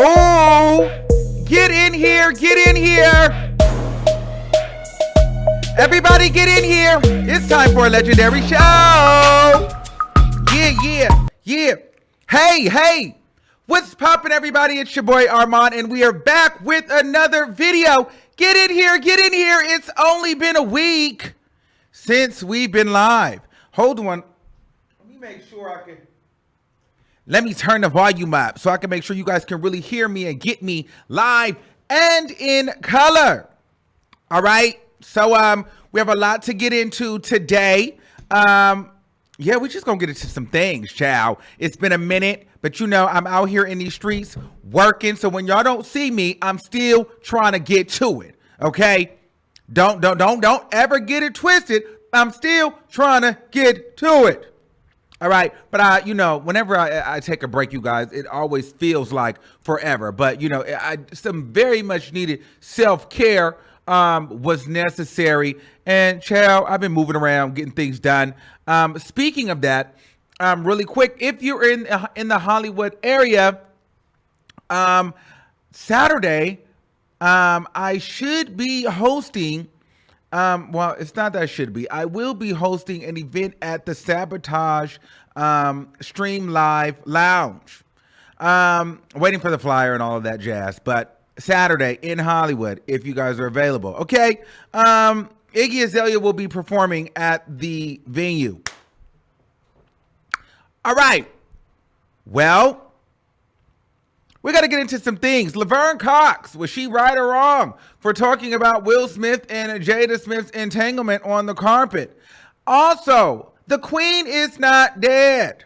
Oh, get in here, get in here. Everybody get in here. It's time for a legendary show. Yeah. Hey. What's poppin', everybody? It's your boy Armon, and we are back with another video. Get in here. It's only been a week since we've been live. Hold on. Let me make sure I can... Let me turn the volume up so I can make sure you guys can really hear me and get me live and in color. All right. So we have a lot to get into today. Yeah, we're just gonna get into some things, child. It's been a minute, but you know I'm out here in these streets working. So when y'all don't see me, I'm still trying to get to it. Okay. Don't ever get it twisted. I'm still trying to get to it. All right, but you know, whenever I take a break, you guys, it always feels like forever. But you know, some very much needed self-care was necessary. And child, I've been moving around, getting things done. Speaking of that, really quick, if you're in the Hollywood area, Saturday, I should be hosting. Well, it's not that I should be. I will be hosting an event at the Sabotage Stream Live Lounge. Waiting for the flyer and all of that jazz. But Saturday in Hollywood, if you guys are available. Okay. Iggy Azalea will be performing at the venue. All right. Well, we got to get into some things. Laverne Cox, was she right or wrong for talking about Will Smith and Jada Smith's entanglement on the carpet? Also, the Queen is not dead.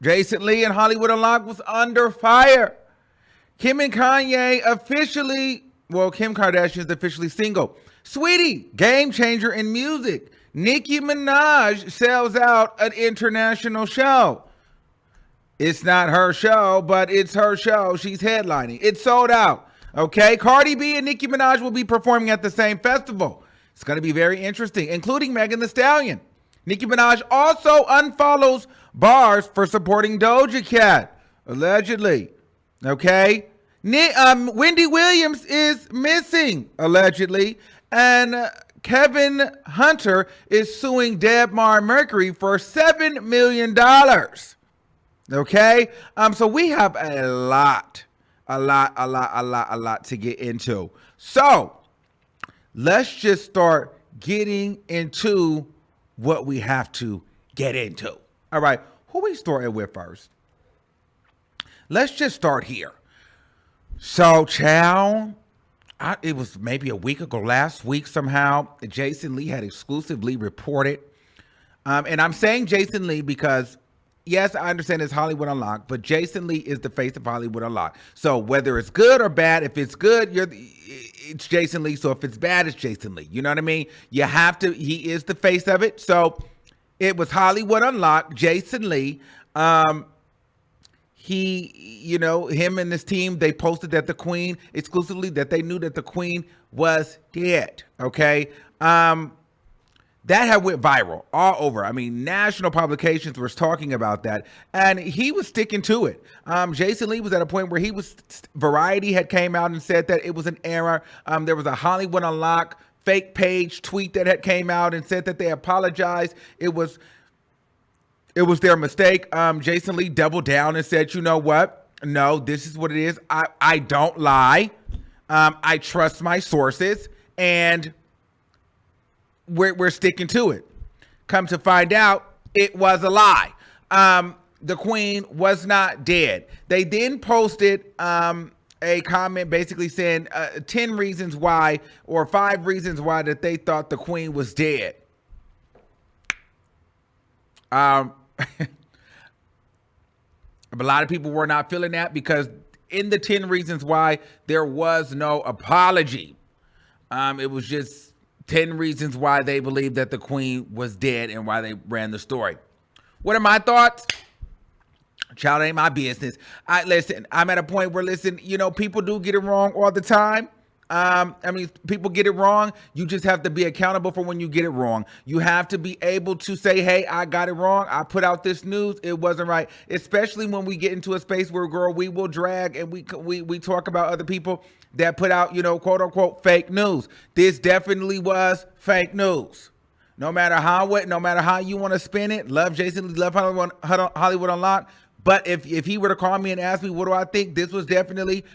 Jason Lee and Hollywood Unlocked was under fire. Kim and Kanye officially, well, Kim Kardashian is officially single. Saweetie, game changer in music. Nicki Minaj sells out an international show. It's not her show, but it's her show. She's headlining. It's sold out. Okay. Cardi B and Nicki Minaj will be performing at the same festival. It's going to be very interesting, including Megan Thee Stallion. Nicki Minaj also unfollows BARBS for supporting Doja Cat, allegedly. Okay. Wendy Williams is missing, allegedly. And Kevin Hunter is suing Debmar Mercury for $7 million. Okay, so we have a lot to get into. So let's just start getting into what we have to get into. All right, who we starting with first? Let's just start here. So, child, it was maybe a week ago, last week somehow, Jason Lee had exclusively reported, and I'm saying Jason Lee because yes, I understand it's Hollywood Unlocked, but Jason Lee is the face of Hollywood Unlocked. So whether it's good or bad, if it's good, it's Jason Lee. So if it's bad, it's Jason Lee. You know what I mean? You have to, he is the face of it. So it was Hollywood Unlocked, Jason Lee. You know, him and his team, they posted that the Queen, exclusively, that they knew that the Queen was dead. Okay. That had went viral all over. I mean, national publications were talking about that, and he was sticking to it. Jason Lee was at a point where Variety had came out and said that it was an error. There was a Hollywood Unlocked fake page tweet that had came out and said that they apologized. It was their mistake. Jason Lee doubled down and said, you know what? No, this is what it is. I don't lie. I trust my sources, and we're sticking to it. Come to find out, it was a lie. The Queen was not dead. They then posted a comment basically saying 10 reasons why, or 5 reasons why that they thought the Queen was dead. A lot of people were not feeling that because in the 10 reasons why, there was no apology. It was just 10 reasons why they believe that the Queen was dead and why they ran the story. What are my thoughts? Child, ain't my business. Listen, I'm at a point where, listen, you know, people do get it wrong all the time. I mean, people get it wrong. You just have to be accountable for when you get it wrong. You have to be able to say, hey, I got it wrong. I put out this news. It wasn't right. Especially when we get into a space where, girl, we will drag and we talk about other people that put out, quote unquote, fake news. This definitely was fake news. No matter how you want to spin it, love Jason Lee, love Hollywood Unlocked. But if he were to call me and ask me, what do I think? This was definitely,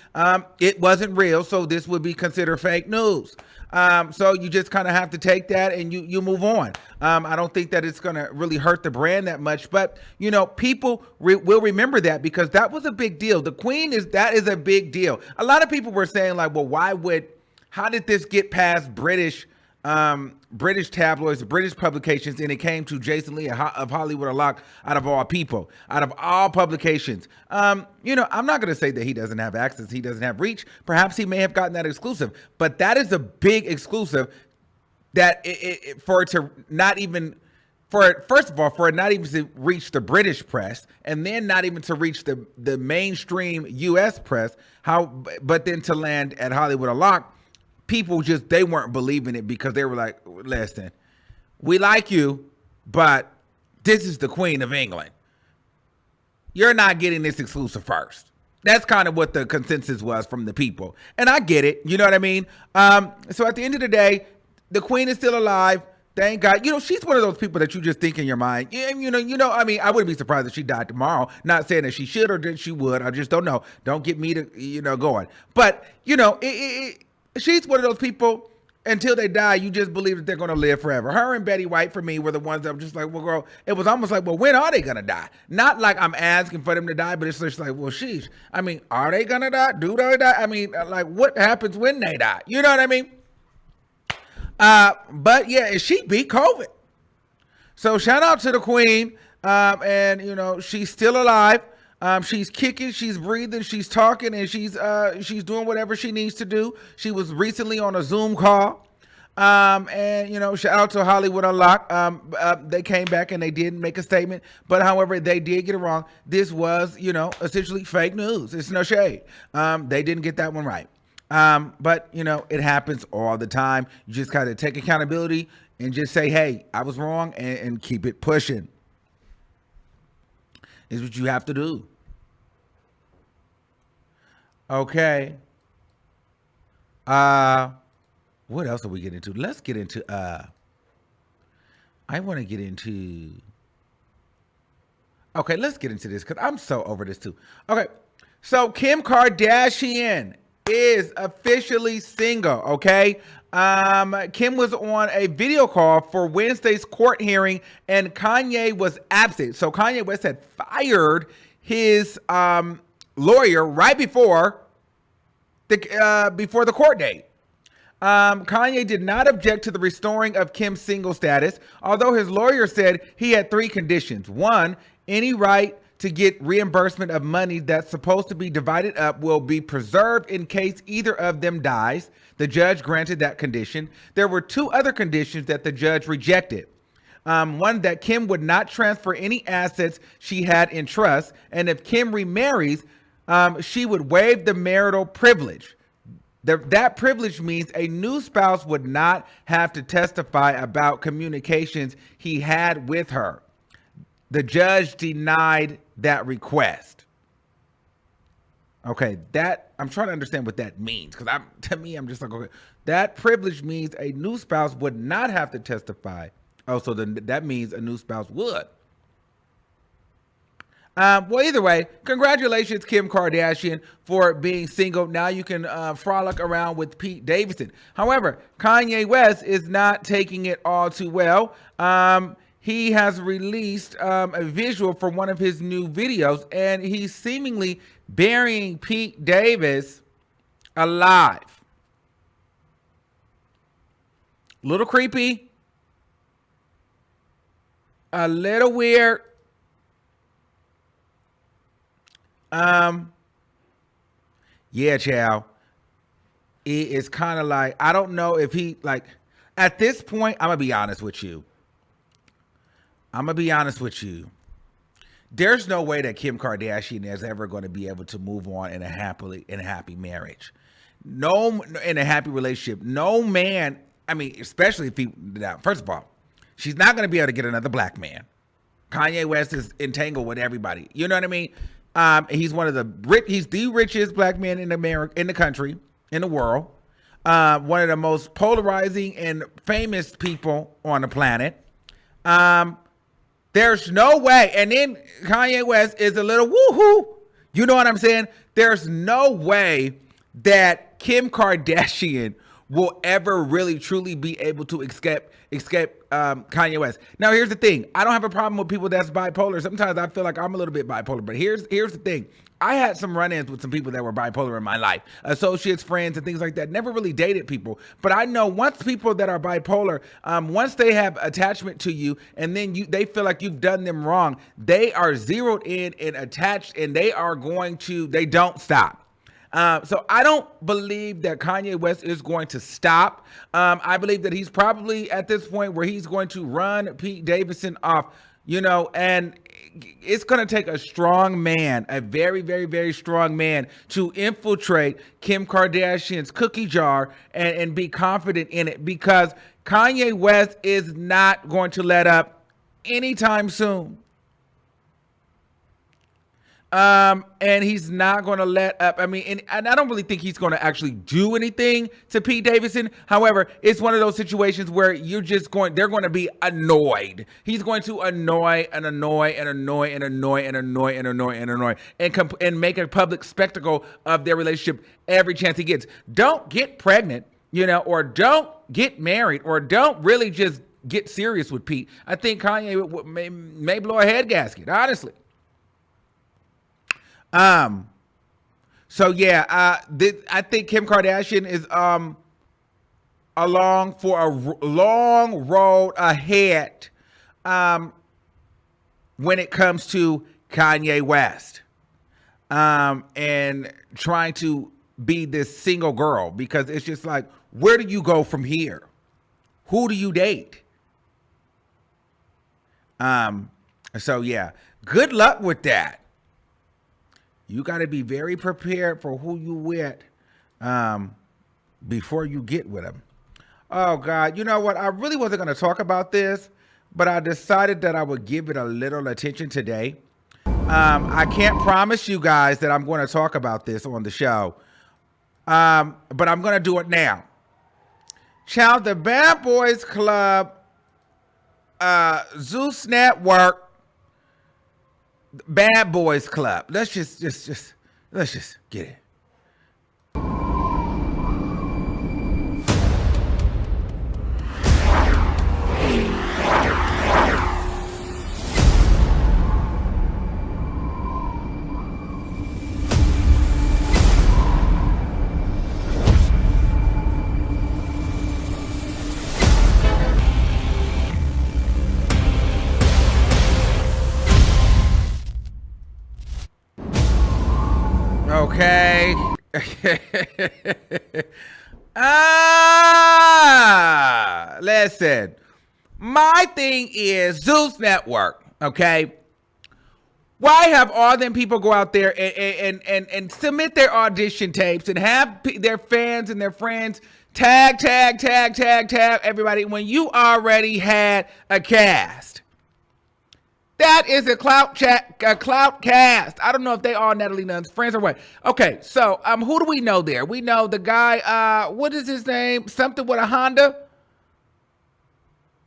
it wasn't real. So this would be considered fake news. So you just kind of have to take that and you move on. I don't think that it's going to really hurt the brand that much. But, people will remember that because that was a big deal. The Queen that is a big deal. A lot of people were saying like, well, how did this get past British tabloids, British publications, and it came to Jason Lee of Hollywood Unlocked out of all people, out of all publications. I'm not going to say that he doesn't have access, he doesn't have reach. Perhaps he may have gotten that exclusive, but that is a big exclusive that for it not even to reach the British press and then not even to reach the mainstream U.S. press, but then to land at Hollywood Unlocked. People they weren't believing it because they were like, listen, we like you, but this is the Queen of England. You're not getting this exclusive first. That's kind of what the consensus was from the people. And I get it. You know what I mean? So at the end of the day, the Queen is still alive. Thank God. She's one of those people that you just think in your mind. I mean, I wouldn't be surprised if she died tomorrow. Not saying that she should or that she would. I just don't know. Don't get me to, going. But, she's one of those people, until they die, you just believe that they're going to live forever. Her and Betty White, for me, were the ones that were just like, well, girl, it was almost like, well, when are they going to die? Not like I'm asking for them to die, but it's just like, well, sheesh. I mean, are they going to die? Do they die? I mean, like, what happens when they die? You know what I mean? But, yeah, she beat COVID. So shout out to the Queen, and, she's still alive. She's kicking, she's breathing, she's talking, and she's doing whatever she needs to do. She was recently on a Zoom call. And shout out to Hollywood Unlocked. They came back and they did make a statement, but however, they did get it wrong. This was, essentially fake news. It's no shade. They didn't get that one right. But it happens all the time. You just gotta take accountability and just say, hey, I was wrong, and keep it pushing. Is what you have to do. Okay. What else are we getting into? Let's get into I want to get into Okay, let's get into this because I'm so over this too. Okay. So Kim Kardashian is officially single, okay? Kim was on a video call for Wednesday's court hearing and Kanye was absent. So Kanye West had fired his lawyer right before the court date. Kanye did not object to the restoring of Kim's single status, although his lawyer said he had 3 conditions. 1, any right to get reimbursement of money that's supposed to be divided up will be preserved in case either of them dies. The judge granted that condition. There were 2 other conditions that the judge rejected. One, that Kim would not transfer any assets she had in trust, and if Kim remarries, she would waive the marital privilege. That privilege means a new spouse would not have to testify about communications he had with her. The judge denied that request. Okay, I'm trying to understand what that means because I'm just like, okay, that privilege means a new spouse would not have to testify. Oh, so then that means a new spouse would. Well, either way, congratulations, Kim Kardashian, for being single. Now you can frolic around with Pete Davidson. However, Kanye West is not taking it all too well. He has released a visual for one of his new videos, and he's seemingly burying Pete Davis alive. Little creepy. A little weird. Yeah, child. It is kind of like, I don't know if he, like, at this point, I'm going to be honest with you. There's no way that Kim Kardashian is ever going to be able to move on in a happy marriage. No, in a happy relationship, no man, I mean, especially if he, now, first of all, she's not going to be able to get another black man. Kanye West is entangled with everybody. You know what I mean? He's he's the richest black man in America, in the country, in the world. One of the most polarizing and famous people on the planet. There's no way. And then Kanye West is a little woohoo. You know what I'm saying? There's no way that Kim Kardashian will ever really truly be able to escape Kanye West. Now, here's the thing. I don't have a problem with people that's bipolar. Sometimes I feel like I'm a little bit bipolar, but here's the thing. I had some run-ins with some people that were bipolar in my life, associates, friends, and things like that. Never really dated people, but I know once people that are bipolar, once they have attachment to you, and then they feel like you've done them wrong, they are zeroed in and attached, and they don't stop. So I don't believe that Kanye West is going to stop. I believe that he's probably at this point where he's going to run Pete Davidson off, and it's going to take a strong man, a very, very, very strong man to infiltrate Kim Kardashian's cookie jar and be confident in it, because Kanye West is not going to let up anytime soon. And he's not going to let up. I mean, and I don't really think he's going to actually do anything to Pete Davidson. However, it's one of those situations where they're going to be annoyed. He's going to annoy and make a public spectacle of their relationship every chance he gets. Don't get pregnant, or don't get married, or don't really just get serious with Pete. I think Kanye may blow a head gasket, honestly. So yeah, I think Kim Kardashian is along for a long road ahead when it comes to Kanye West and trying to be this single girl, because it's just like, where do you go from here? Who do you date? So yeah, good luck with that. You got to be very prepared for who you with before you get with them. Oh, God. You know what? I really wasn't going to talk about this, but I decided that I would give it a little attention today. I can't promise you guys that I'm going to talk about this on the show, but I'm going to do it now. Child, the Bad Boys Club, Zeus Network, Bad Boys Club. Let's just get it. Okay. Listen. My thing is Zeus Network, okay? Why have all them people go out there and submit their audition tapes and have their fans and their friends tag everybody when you already had a cast? That is a clout cast. I don't know if they are Natalie Nunn's friends or what. Okay, so who do we know there? We know the guy, what is his name? Something with a Honda?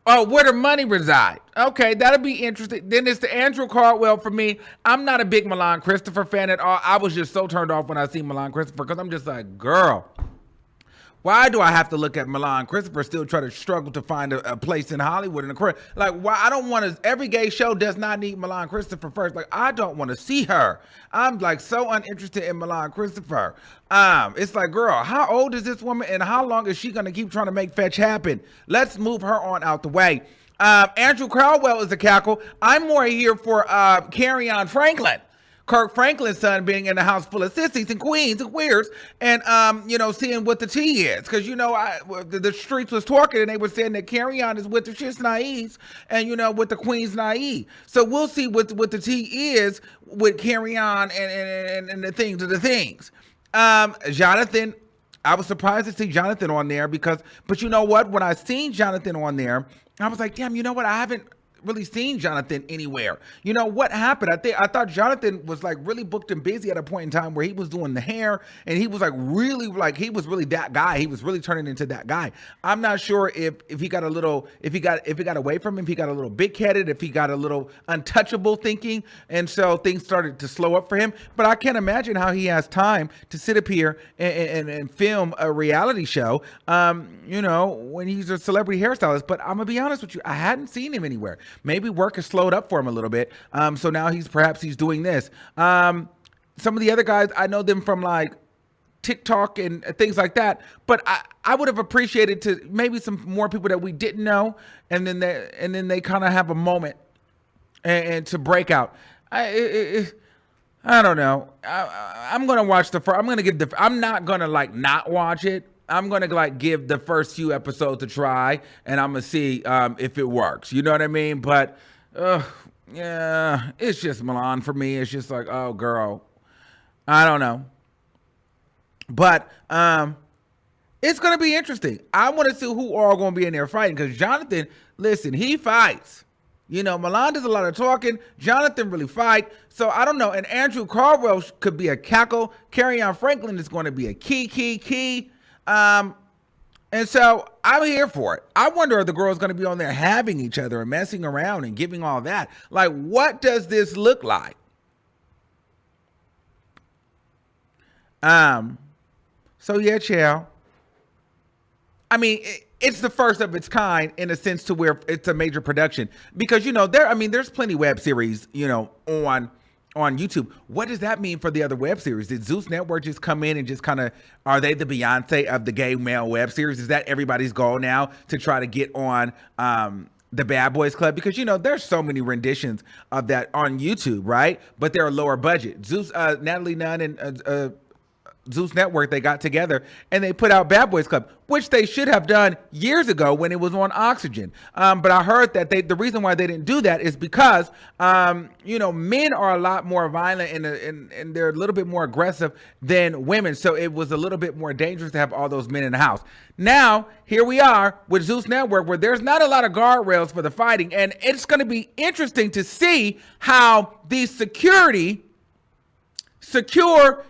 Oh, where the money reside. Okay, that'll be interesting. Then it's the Andrew Caldwell for me. I'm not a big Milan Christopher fan at all. I was just so turned off when I see Milan Christopher, because I'm just like, girl, why do I have to look at Milan Christopher still try to struggle to find a place in Hollywood in a career? Like, why? I don't want to, every gay show does not need Milan Christopher first. Like, I don't want to see her. I'm like so uninterested in Milan Christopher. It's like, girl, how old is this woman and how long is she going to keep trying to make fetch happen? Let's move her on out the way. Andrew Caldwell is a cackle. I'm more here for Carry On Franklin. Kirk Franklin's son being in a house full of sissies and queens and queers and, seeing what the tea is. Because, the streets was talking and they were saying that Carry On is with the shit's naive and, with the queen's naive. So we'll see what the tea is with Carry On and the things of the things. Jonathan I was surprised to see Jonathan on there but you know what? When I seen Jonathan on there, I was like, damn, you know what? I haven't really seen Jonathan anywhere. You know what happened? I thought Jonathan was like really booked and busy at a point in time where he was doing the hair and he was like he was really that guy. He was really turning into that guy. I'm not sure if he got a little, if he got away from him, if he got a little big headed, if he got a little untouchable thinking, and so things started to slow up for him. But I can't imagine how he has time to sit up here and film a reality show, you know, when he's a celebrity hairstylist. But I'm gonna be honest with you, I hadn't seen him anywhere. Maybe work has slowed up for him a little bit. So now perhaps he's doing this. Some of the other guys, I know them from like TikTok and things like that, but I would have appreciated to maybe some more people that we didn't know, and then they kind of have a moment and to break out. I don't know. I'm gonna watch I'm not gonna like not watch it. I'm gonna like give the first few episodes a try, and I'm gonna see if it works. You know what I mean? But yeah, it's just Milan for me. It's just like, oh girl, I don't know. But it's gonna be interesting. I want to see who all gonna be in there fighting, because Jonathan, listen, he fights. You know, Milan does a lot of talking. Jonathan really fight. So I don't know. And Andrew Caldwell could be a cackle. Carry-On Franklin is going to be a key. And so I'm here for it. I wonder if the girl's going to be on there having each other and messing around and giving all that. Like, what does this look like? So yeah, child. I mean, it's the first of its kind in a sense to where it's a major production, because, you know, there's plenty web series, you know, on YouTube. What does that mean for the other web series? Did Zeus Network just come in and just kind of, are they the Beyonce of the gay male web series? Is that everybody's goal now, to try to get on the Bad Boys Club? Because, you know, there's so many renditions of that on YouTube, right? But they're lower budget. Zeus, Natalie Nunn and Zeus Network, they got together and they put out Bad Boys Club, which they should have done years ago when it was on Oxygen. But I heard that the reason why they didn't do that is because, you know, men are a lot more violent and they're a little bit more aggressive than women. So it was a little bit more dangerous to have all those men in the house. Now, here we are with Zeus Network, where there's not a lot of guardrails for the fighting. And it's going to be interesting to see how these secure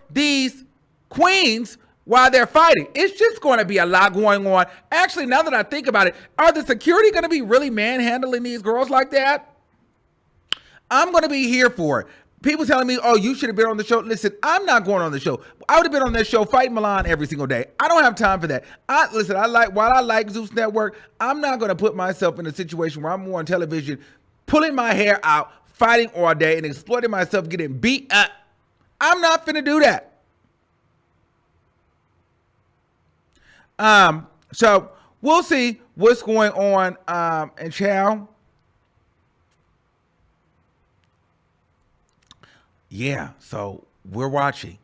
these queens while they're fighting. It's just going to be a lot going on. Actually, now that I think about it, are the security going to be really manhandling these girls like that? I'm going to be here for it. People telling me, oh, you should have been on the show. Listen, I'm not going on the show. I would have been on that show fighting Milan every single day. I don't have time for that. While I like Zeus Network, I'm not going to put myself in a situation where I'm on television, pulling my hair out, fighting all day, and exploiting myself, getting beat up. I'm not finna do that. So we'll see what's going on, and child. Yeah, so we're watching.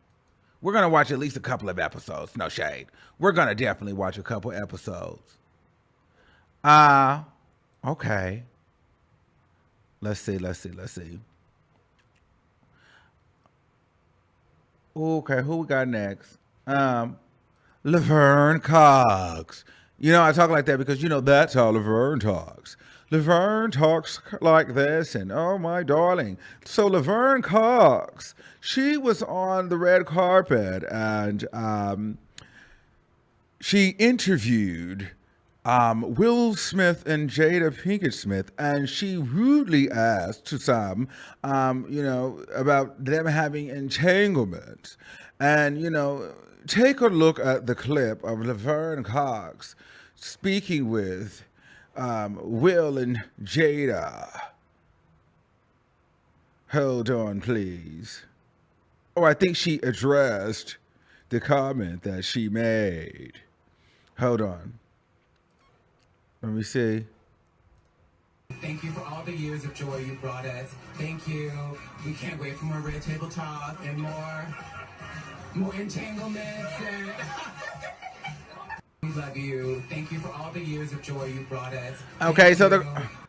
We're going to watch at least a couple of episodes. No shade. We're going to definitely watch a couple episodes. Okay. Let's see. Okay, who we got next? Laverne Cox. You know, I talk like that because, you know, that's how Laverne talks. Laverne talks like this, and oh, my darling. So Laverne Cox, she was on the red carpet, and she interviewed Will Smith and Jada Pinkett Smith, and she rudely asked to some, you know, about them having entanglements. And, you know, take a look at the clip of Laverne Cox speaking with Will and Jada. Hold on, please. Oh, I think she addressed the comment that she made. Hold on. Let me see. Thank you for all the years of joy you brought us. Thank you. We can't wait for more red table talk and more entanglements. And we love you. Thank you for all the years of joy you brought us. Okay, so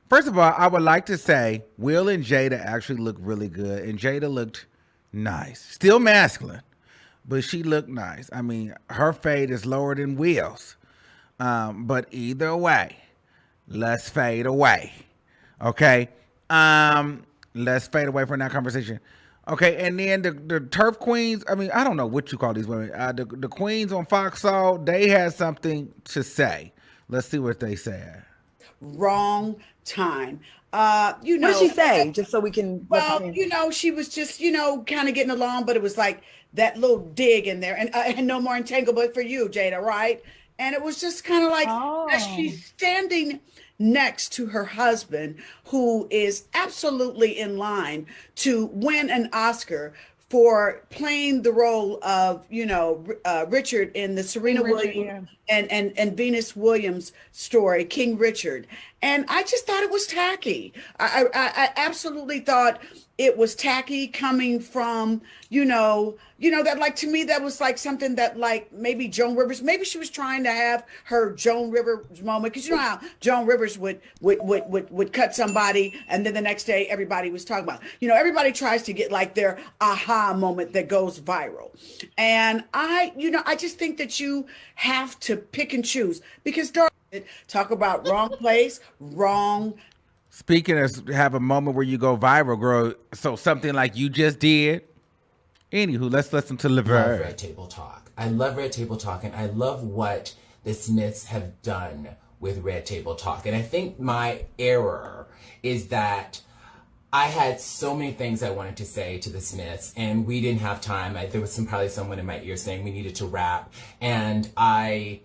first of all, I would like to say Will and Jada actually look really good, and Jada looked nice, still masculine, but she looked nice. I mean, her fade is lower than Will's. But either way, let's fade away. Okay. Let's fade away from that conversation. Okay, and then the turf queens. I mean, I don't know what you call these women. The queens on Fox Soul, they had something to say. Let's see what they said. Wrong time. What did she say? Just so we can. Well, she was just, kind of getting along, but it was like that little dig in there, and no more entanglement for you, Jada, right? And it was just kind of like as she's standing next to her husband, who is absolutely in line to win an Oscar for playing the role of, Richard in the Serena Williams and Venus Williams story, King Richard. And I just thought it was tacky. I absolutely thought it was tacky coming from, that, like, to me, that was like something that, like, maybe Joan Rivers, maybe she was trying to have her Joan Rivers moment, because you know how Joan Rivers would cut somebody and then the next day everybody was talking about, everybody tries to get like their aha moment that goes viral. And I just think that you have to pick and choose, because talk about wrong place, wrong. Speaking of have a moment where you go viral, girl. So something like you just did. Anywho, let's listen to Laverne. I love Red Table Talk. I love Red Table Talk, and I love what the Smiths have done with Red Table Talk. And I think my error is that I had so many things I wanted to say to the Smiths, and we didn't have time. There was probably someone in my ear saying we needed to wrap, and I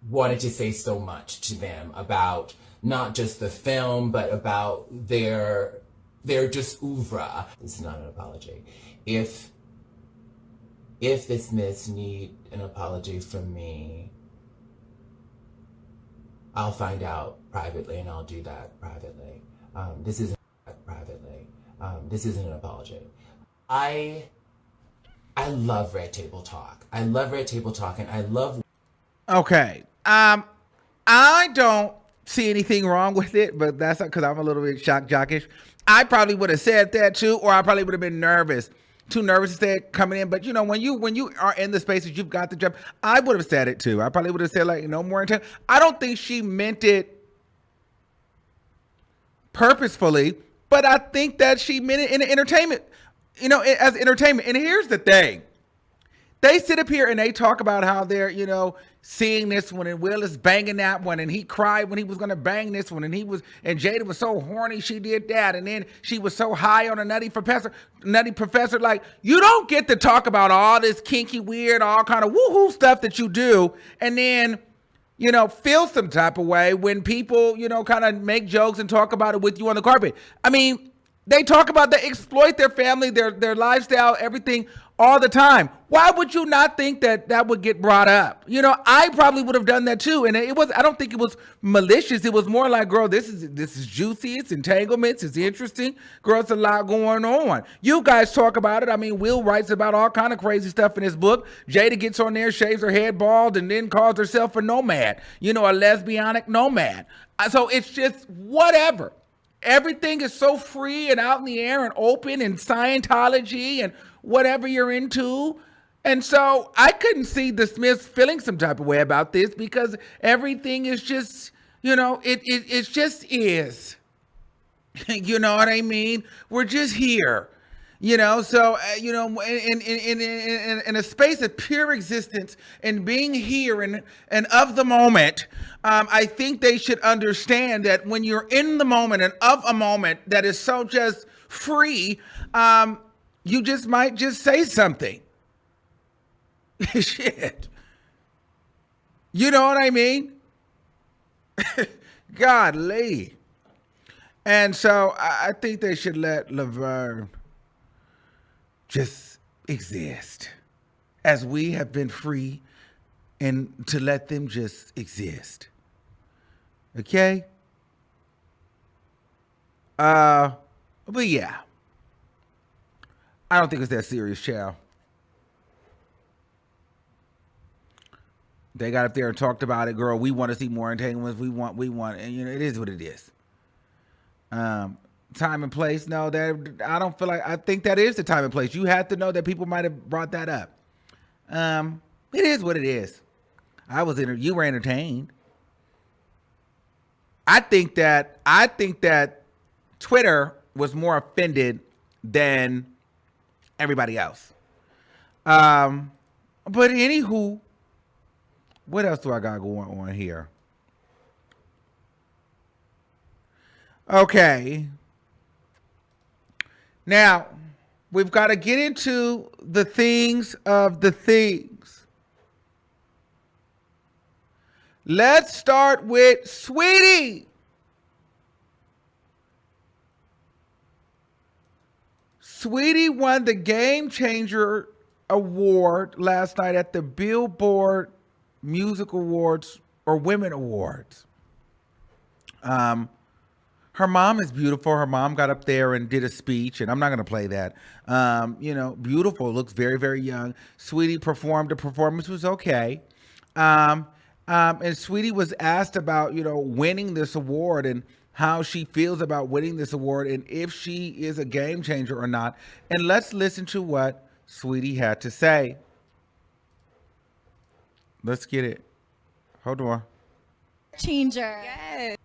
wanted to say so much to them about not just the film, but about their just oeuvre. It's not an apology. If the Smiths need an apology from me, I'll find out privately, and I'll do that privately. This isn't privately. This isn't an apology. I love Red Table Talk. I love Red Table Talk, and I love. Okay. I don't see anything wrong with it, but that's because I'm a little bit shock jockish. I probably would have said that too, or I probably would have been nervous. Too nervous to say it coming in, but when you are in the spaces, you've got the job. I would have said it too. I probably would have said, like, no more intent. I don't think she meant it purposefully, but I think that she meant it in entertainment, as entertainment. And here's the thing. They sit up here and they talk about how they're, seeing this one, and Will is banging that one, and he cried when he was going to bang this one, and Jada was so horny she did that, and then she was so high on a nutty professor. Like, you don't get to talk about all this kinky, weird, all kind of woohoo stuff that you do, and then, feel some type of way when people, kind of make jokes and talk about it with you on the carpet. I mean, they talk about, they exploit their family, their lifestyle, everything all the time. Why would you not think that would get brought up? I probably would have done that too. And I don't think it was malicious. It was more like, girl, this is juicy. It's entanglements. It's interesting. Girl, it's a lot going on. You guys talk about it. I mean, Will writes about all kind of crazy stuff in his book. Jada gets on there, shaves her head bald, and then calls herself a nomad. A lesbianic nomad. So it's just whatever. Everything is so free and out in the air and open, and Scientology and whatever you're into. And so I couldn't see the Smiths feeling some type of way about this, because everything is just, it just is. You know what I mean? We're just here. So, in a space of pure existence and being here and of the moment, I think they should understand that when you're in the moment and of a moment that is so just free, you just might just say something. Shit. You know what I mean? Godly. And so I think they should let Laverne just exist, as we have been free, and to let them just exist. Okay? But yeah. I don't think it's that serious, child. They got up there and talked about it, girl. We want to see more entanglements. We want, and it is what it is. Time and place. No, I don't feel like, I think that is the time and place. You have to know that people might have brought that up. It is what it is. You were entertained. I think that Twitter was more offended than everybody else. But anywho, what else do I got going on here? Okay. Now, we've got to get into the things of the things. Let's start with Saweetie. Saweetie won the Game Changer Award last night at the Billboard Music Awards or Women Awards. Her mom is beautiful. Her mom got up there and did a speech, and I'm not going to play that. Beautiful, looks very, very young. Saweetie performed. The performance was okay. And Saweetie was asked about, winning this award and how she feels about winning this award and if she is a game changer or not. And let's listen to what Saweetie had to say. Let's get it. Hold on. Changer. Yes.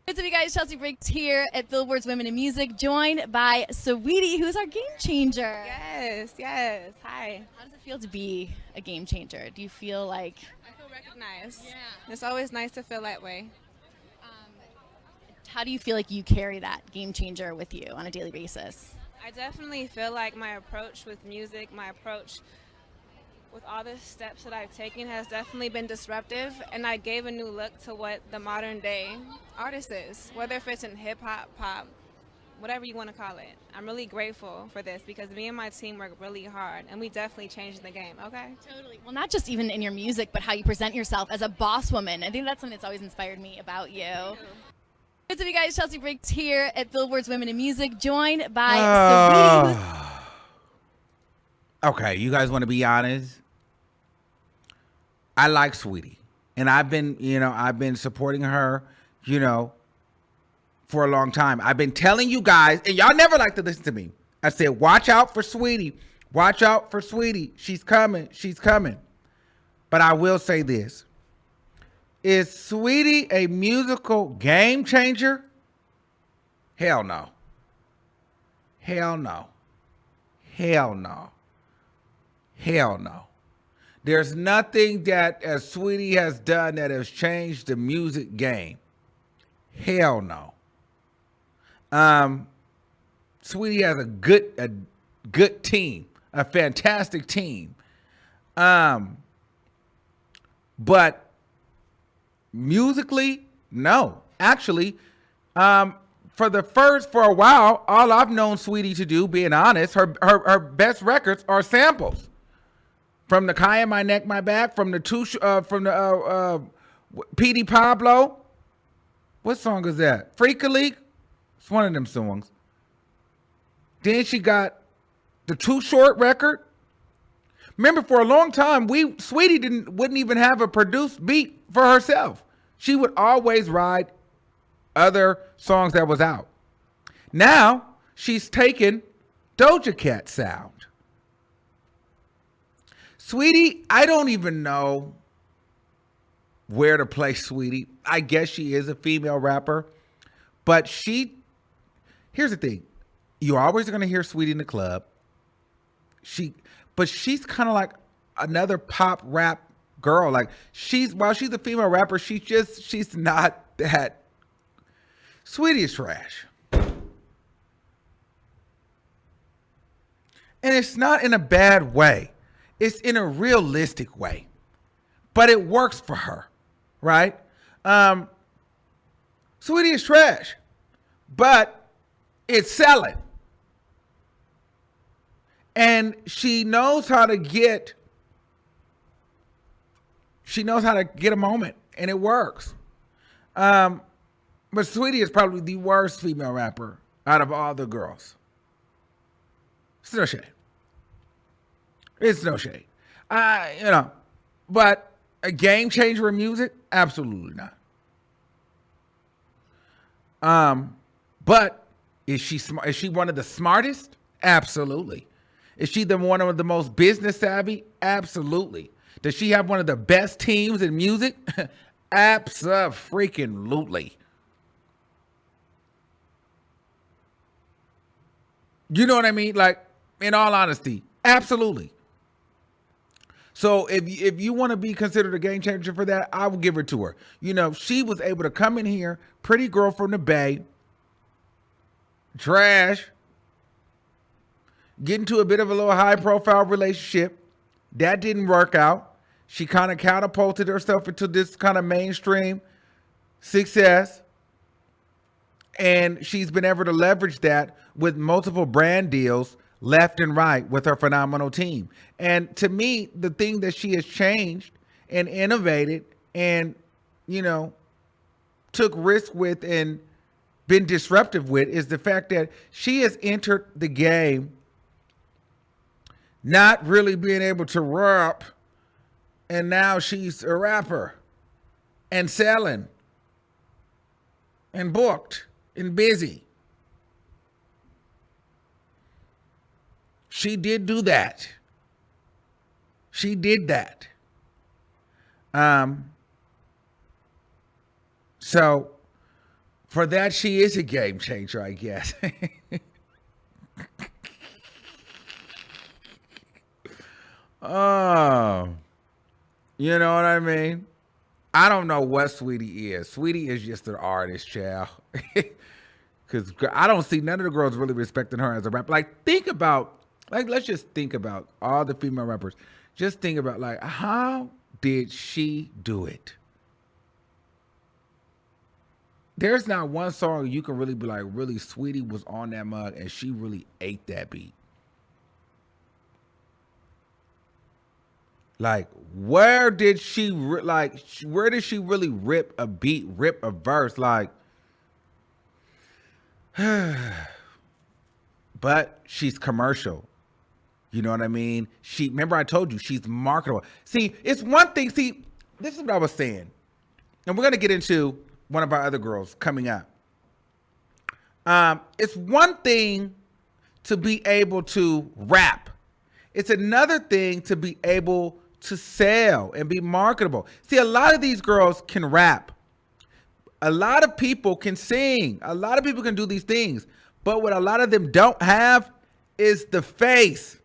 What's up, you guys? Chelsea Briggs here at Billboard's Women in Music, joined by Saweetie, who's our game changer. Yes. Hi. How does it feel to be a game changer? Do you feel like... I feel recognized. Yeah. It's always nice to feel that way. How do you feel like you carry that game changer with you on a daily basis? I definitely feel like my approach with music, my approach with all the steps that I've taken has definitely been disruptive, and I gave a new look to what the modern day artist is, whether if it's in hip hop, pop, whatever you want to call it. I'm really grateful for this because me and my team work really hard, and we definitely changed the game, okay? Totally. Well, not just even in your music, but how you present yourself as a boss woman. I think that's something that's always inspired me about you. What's up, you guys? Chelsea Briggs here at Billboard's Women in Music, joined by Saweetie. Okay, you guys want to be honest? I like Saweetie, and I've been supporting her, for a long time. I've been telling you guys, and y'all never like to listen to me. I said, watch out for Saweetie. Watch out for Saweetie. She's coming. She's coming. But I will say this. Is Saweetie a musical game changer? Hell no. Hell no. Hell no. Hell no. There's nothing that Saweetie has done that has changed the music game. Hell no. Saweetie has a good team, a fantastic team. But musically, no. Actually, for a while, all I've known Saweetie to do, being honest, her best records are samples. From the Kaya, My Neck, My Back, from the P.D. Pablo. What song is that? Freak a League? It's one of them songs. Then she got the Too Short record. Remember, for a long time, Saweetie wouldn't even have a produced beat for herself. She would always ride other songs that was out. Now, she's taken Doja Cat sound. Saweetie, I don't even know where to place Saweetie. I guess she is a female rapper, but here's the thing. You're always going to hear Saweetie in the club. But she's kind of like another pop rap girl. Like while she's a female rapper, she's not that. Saweetie is trash. And it's not in a bad way. It's in a realistic way, but it works for her, right? Saweetie is trash, but it's selling. And she knows how to get a moment, and it works. But Saweetie is probably the worst female rapper out of all the girls. It's no shade. It's no shade. But a game changer in music? Absolutely not. But is she smart? Is she one of the smartest? Absolutely. Is she one of the most business savvy? Absolutely. Does she have one of the best teams in music? Abso-freaking-lutely. You know what I mean? Like, in all honesty, absolutely. So if you want to be considered a game changer for that, I will give it to her. You know, she was able to come in here, pretty girl from the Bay, trash, get into a bit of a little high-profile relationship. That didn't work out. She kind of catapulted herself into this kind of mainstream success. And she's been able to leverage that with multiple brand deals left and right with her phenomenal team. And to me, the thing that she has changed and innovated and, you know, took risk with and been disruptive with is the fact that she has entered the game not really being able to rap, and now she's a rapper and selling and booked and busy. She did do that. She did that. So for that, she is a game changer, I guess. Oh, you know what I mean? I don't know what Saweetie is. Saweetie is just an artist, child. Because I don't see none of the girls really respecting her as a rapper. Like, think about, like, let's just think about all the female rappers. Just think about, like, how did she do it? There's not one song you can really be like, really, Saweetie was on that mug and she really ate that beat. Like, where did she, where did she really rip a beat, rip a verse? Like, but she's commercial. You know what I mean? Remember I told you, she's marketable. See, it's one thing. See, this is what I was saying. And we're going to get into one of our other girls coming up. It's one thing to be able to rap. It's another thing to be able to sell and be marketable. See, a lot of these girls can rap. A lot of people can sing. A lot of people can do these things. But what a lot of them don't have is the face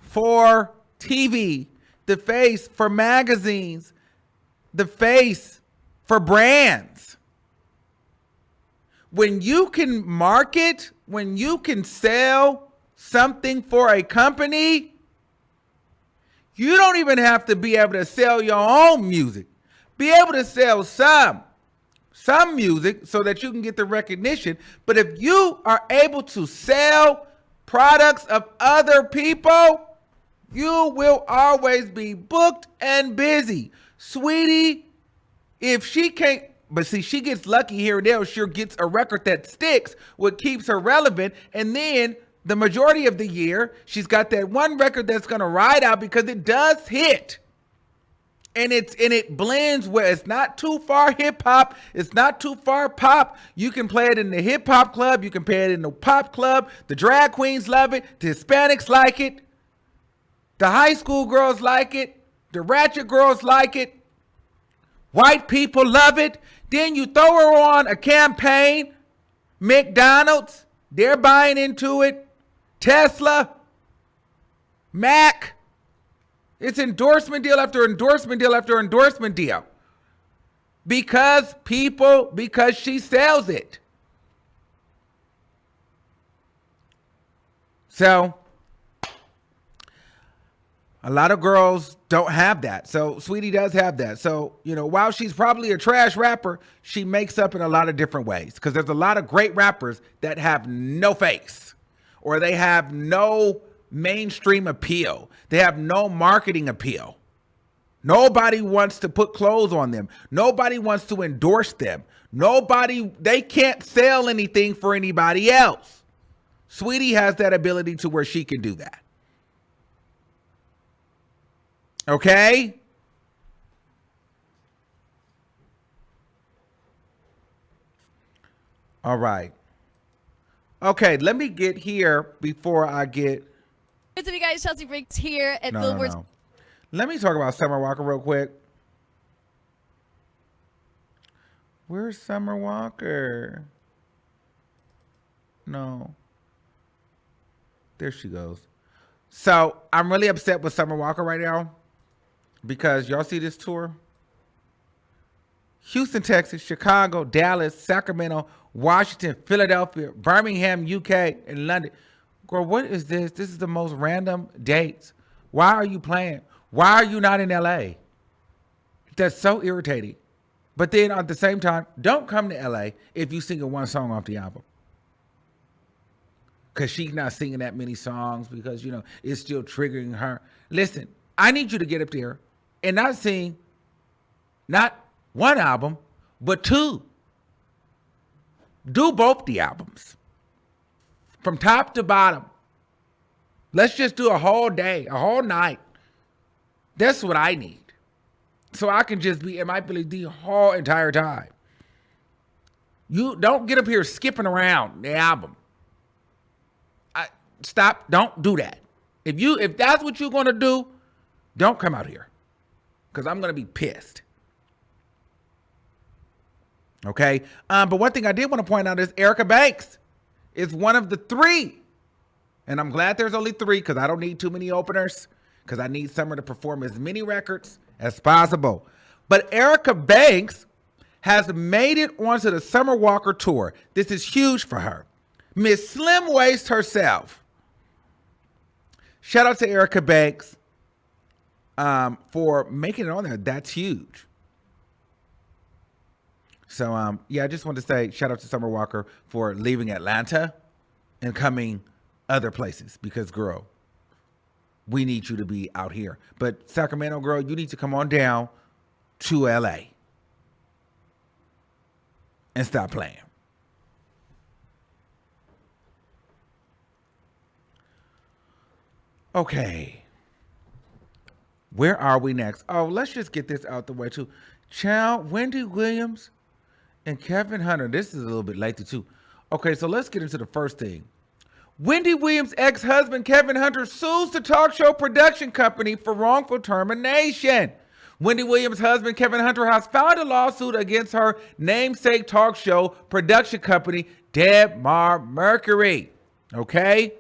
for TV, the face for magazines, the face for brands. When you can market, when you can sell something for a company, you don't even have to be able to sell your own music. Be able to sell some music so that you can get the recognition. But if you are able to sell products of other people, you will always be booked and busy. Saweetie, if she can't, but see, she gets lucky here and there, she gets a record that sticks, what keeps her relevant, and then the majority of the year, she's got that one record that's going to ride out because it does hit. And it blends where it's not too far hip hop, it's not too far pop. You can play it in the hip hop club, you can play it in the pop club. The drag queens love it, the Hispanics like it, the high school girls like it, the ratchet girls like it, white people love it. Then you throw her on a campaign, McDonald's, they're buying into it. Tesla, Mac, it's endorsement deal after endorsement deal after endorsement deal. Because she sells it. So, a lot of girls don't have that. So, Saweetie does have that. So, you know, while she's probably a trash rapper, she makes up in a lot of different ways. Because there's a lot of great rappers that have no face. Or they have no mainstream appeal. They have no marketing appeal. Nobody wants to put clothes on them. Nobody wants to endorse them. They can't sell anything for anybody else. Saweetie has that ability to where she can do that. Okay? All right. Okay, let me get here before I get What's up, you guys? Chelsea Briggs here at Billboard's. No. Let me talk about Summer Walker real quick. Where's Summer Walker? No. There she goes. So I'm really upset with Summer Walker right now because y'all see this tour? Houston, Texas, Chicago, Dallas, Sacramento, Washington, Philadelphia, Birmingham, UK, and London. Girl, what is this? This is the most random dates. Why are you playing? Why are you not in LA? That's so irritating. But then at the same time, don't come to LA if you sing one song off the album. Because she's not singing that many songs because, you know, it's still triggering her. Listen, I need you to get up there and not sing not one album, but two. Do both the albums. From top to bottom. Let's just do a whole day, a whole night. That's what I need. So I can just be in my ability the whole entire time. You don't get up here skipping around the album. Stop. Don't do that. If that's what you're going to do, don't come out here. Because I'm going to be pissed. Okay? But one thing I did want to point out is Erica Banks is one of the three. And I'm glad there's only three because I don't need too many openers. Because I need Summer to perform as many records as possible. But Erica Banks has made it onto the Summer Walker tour. This is huge for her. Miss Slim Waist herself. Shout out to Erica Banks for making it on there. That's huge. So, yeah, I just wanted to say shout out to Summer Walker for leaving Atlanta and coming other places because, girl, we need you to be out here. But Sacramento, girl, you need to come on down to LA and stop playing. Okay. Where are we next? Oh, let's just get this out the way too. Child, Wendy Williams and Kevin Hunter. This is a little bit late too. Okay, so let's get into the first thing. Wendy Williams' ex-husband Kevin Hunter sues the talk show production company for wrongful termination. Wendy Williams' husband Kevin Hunter has filed a lawsuit against her namesake talk show production company, Debmar Mercury. Okay?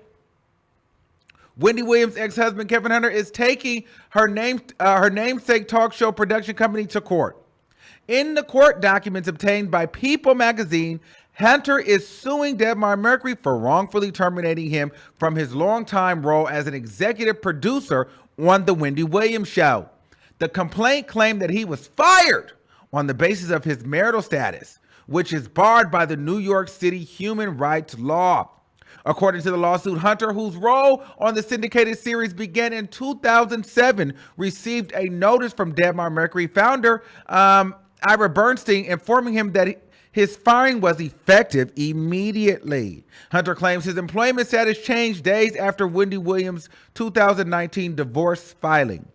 Wendy Williams' ex-husband Kevin Hunter is taking her namesake talk show production company to court. In the court documents obtained by People magazine, Hunter is suing Debmar Mercury for wrongfully terminating him from his longtime role as an executive producer on The Wendy Williams Show. The complaint claimed that he was fired on the basis of his marital status, which is barred by the New York City human rights law. According to the lawsuit, Hunter, whose role on the syndicated series began in 2007, received a notice from Debmar Mercury founder Ira Bernstein informing him that his firing was effective immediately. Hunter claims his employment status changed days after Wendy Williams' 2019 divorce filing.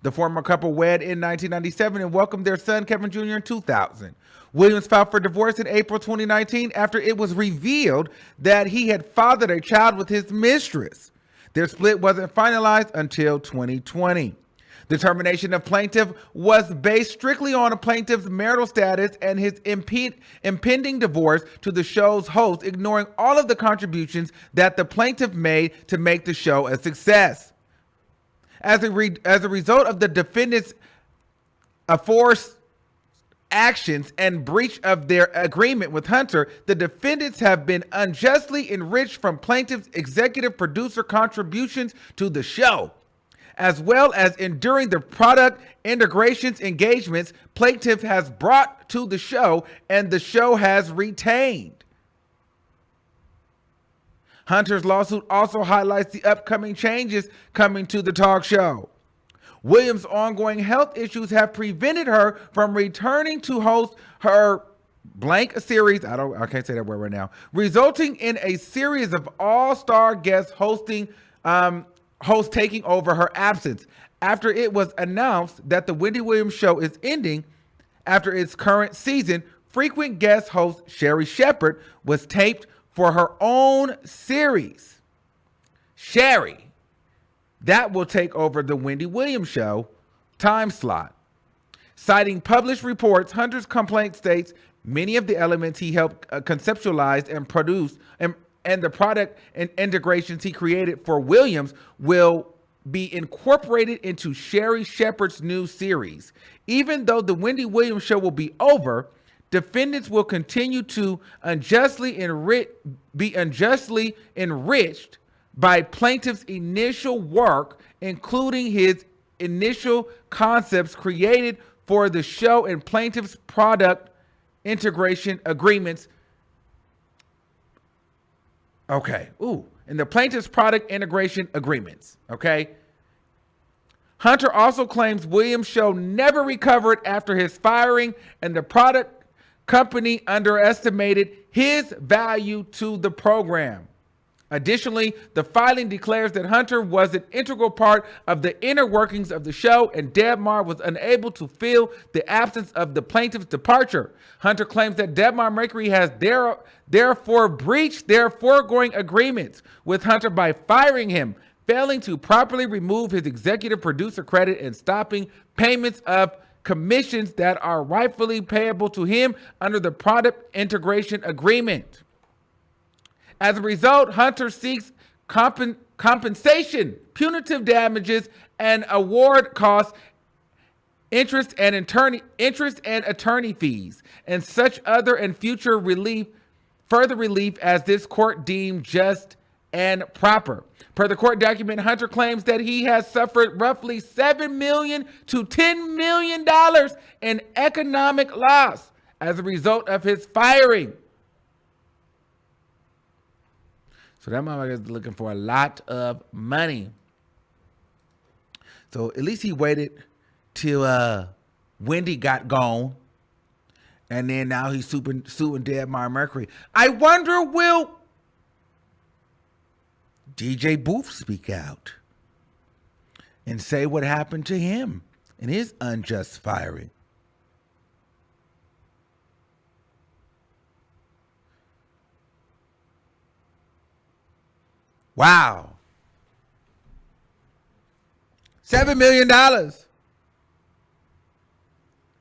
The former couple wed in 1997 and welcomed their son, Kevin Jr., in 2000. Williams filed for divorce in April 2019 after it was revealed that he had fathered a child with his mistress. Their split wasn't finalized until 2020. The termination of plaintiff was based strictly on a plaintiff's marital status and his impending divorce to the show's host, ignoring all of the contributions that the plaintiff made to make the show a success. As a result of the defendant's forced actions and breach of their agreement with Hunter, the defendants have been unjustly enriched from plaintiff's executive producer contributions to the show, as well as enduring the product integrations engagements plaintiff has brought to the show and the show has retained. Hunter's lawsuit also highlights the upcoming changes coming to the talk show. Williams' ongoing health issues have prevented her from returning to host her blank series, I can't say that word right now, resulting in a series of all-star guest hosts taking over her absence. After it was announced that the Wendy Williams Show is ending after its current season, frequent guest host Sherri Shepherd was taped for her own series. Sherri, that will take over the Wendy Williams show time slot. Citing published reports, Hunter's complaint states many of the elements he helped conceptualize and produce and the product and integrations he created for Williams will be incorporated into Sherri Shepherd's new series. Even though the Wendy Williams show will be over, defendants will continue to be unjustly enriched by plaintiff's initial work, including his initial concepts created for the show and plaintiff's product integration agreements. Okay. And the plaintiff's product integration agreements. Okay. Hunter also claims Williams' show never recovered after his firing, and the product company underestimated his value to the program. Additionally, the filing declares that Hunter was an integral part of the inner workings of the show, and Debmar was unable to fill the absence of the plaintiff's departure. Hunter claims that Debmar Mercury has therefore breached their foregoing agreements with Hunter by firing him, failing to properly remove his executive producer credit, and stopping payments of commissions that are rightfully payable to him under the product integration agreement. As a result, Hunter seeks compensation, punitive damages, and award costs, interest and attorney fees, and such other and future further relief as this court deemed just and proper. Per the court document, Hunter claims that he has suffered roughly $7 million to $10 million in economic loss as a result of his firing. So that motherfucker is looking for a lot of money. So at least he waited till Wendy got gone. And then now he's suing Debmar Mercury. I wonder, will DJ Booth speak out and say what happened to him in his unjust firing? Wow. $7 million to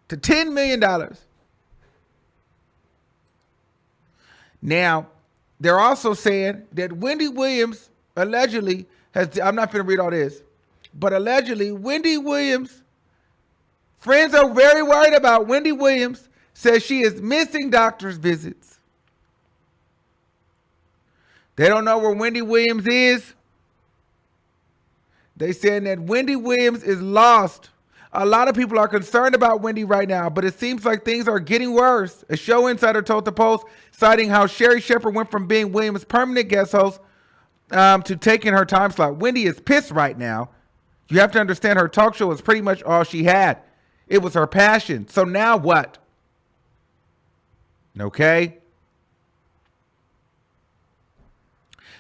$10 million. Now, they're also saying that Wendy Williams allegedly has, I'm not going to read all this, but allegedly Wendy Williams, friends are very worried about Wendy Williams, says she is missing doctor's visits. They don't know where Wendy Williams is. They saying that Wendy Williams is lost. A lot of people are concerned about Wendy right now, but it seems like things are getting worse. A show insider told the Post, citing how Sherri Shepherd went from being Williams' permanent guest host to taking her time slot. Wendy is pissed right now. You have to understand her talk show was pretty much all she had. It was her passion. So now what? Okay.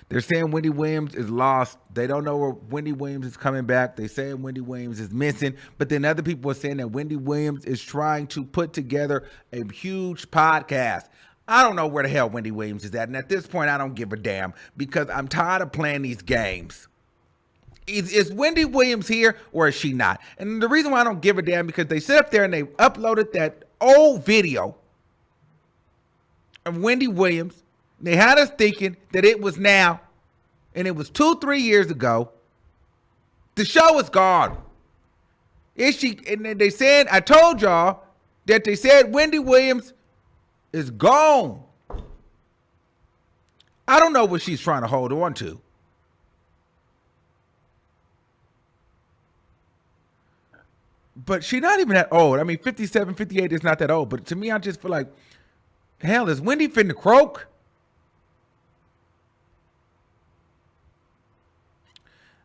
They're saying Wendy Williams is lost. They don't know where Wendy Williams is coming back. They're saying Wendy Williams is missing. But then other people are saying that Wendy Williams is trying to put together a huge podcast. I don't know where the hell Wendy Williams is at. And at this point, I don't give a damn because I'm tired of playing these games. Is Wendy Williams here or is she not? And the reason why I don't give a damn because they sit up there and they uploaded that old video of Wendy Williams. They had us thinking that it was now, and it was 2-3 years ago. The show is gone. Is she? And then they said, I told y'all that they said Wendy Williams is gone. I don't know what she's trying to hold on to. But she's not even that old. I mean, 57, 58 is not that old. But to me, I just feel like, hell, is Wendy finna croak?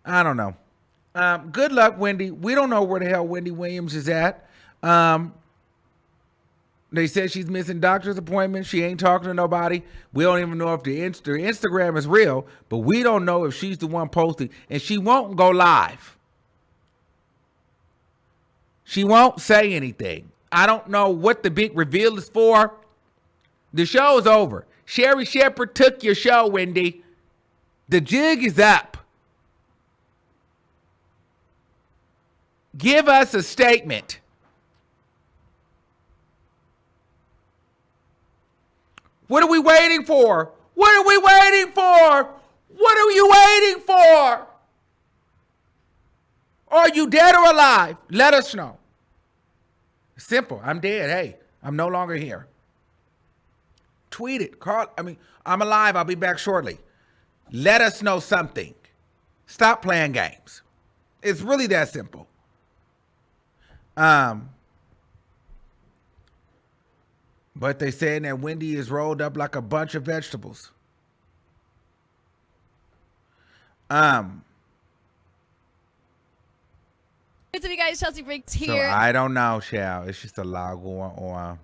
I don't know. Good luck, Wendy. We don't know where the hell Wendy Williams is at. They said she's missing doctor's appointments. She ain't talking to nobody. We don't even know if the Instagram is real, but we don't know if she's the one posting. And she won't go live. She won't say anything. I don't know what the big reveal is for. The show is over. Sherri Shepherd took your show, Wendy. The jig is up. give us a statement. What are we waiting for? What are we waiting for? What are you waiting for? Are you dead or alive? Let us know. Simple. I'm dead. Hey, I'm no longer here. Tweet it. Carl, I'm alive. I'll be back shortly. Let us know something. Stop playing games. It's really that simple. But they saying that Wendy is rolled up like a bunch of vegetables. What's up, you guys? Chelsea Briggs here. So I don't know, child. It's just a lot going on.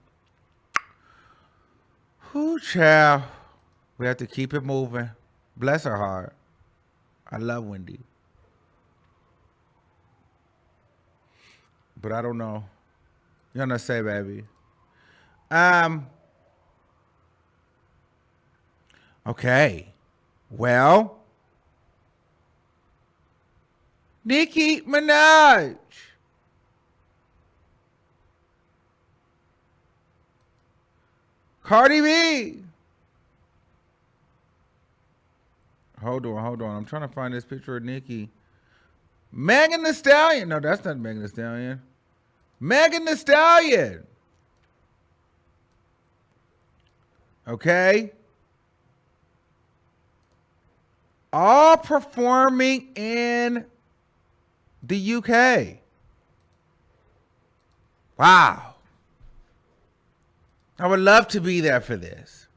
Whoo, child. We have to keep it moving. Bless her heart. I love Wendy. But I don't know. You know what I say, baby? Okay. Well, Nicki Minaj. Cardi B. Hold on. I'm trying to find this picture of Nicki. Megan Thee Stallion. No, that's not Megan Thee Stallion. Megan Thee Stallion. Okay. All performing in the UK. Wow. I would love to be there for this.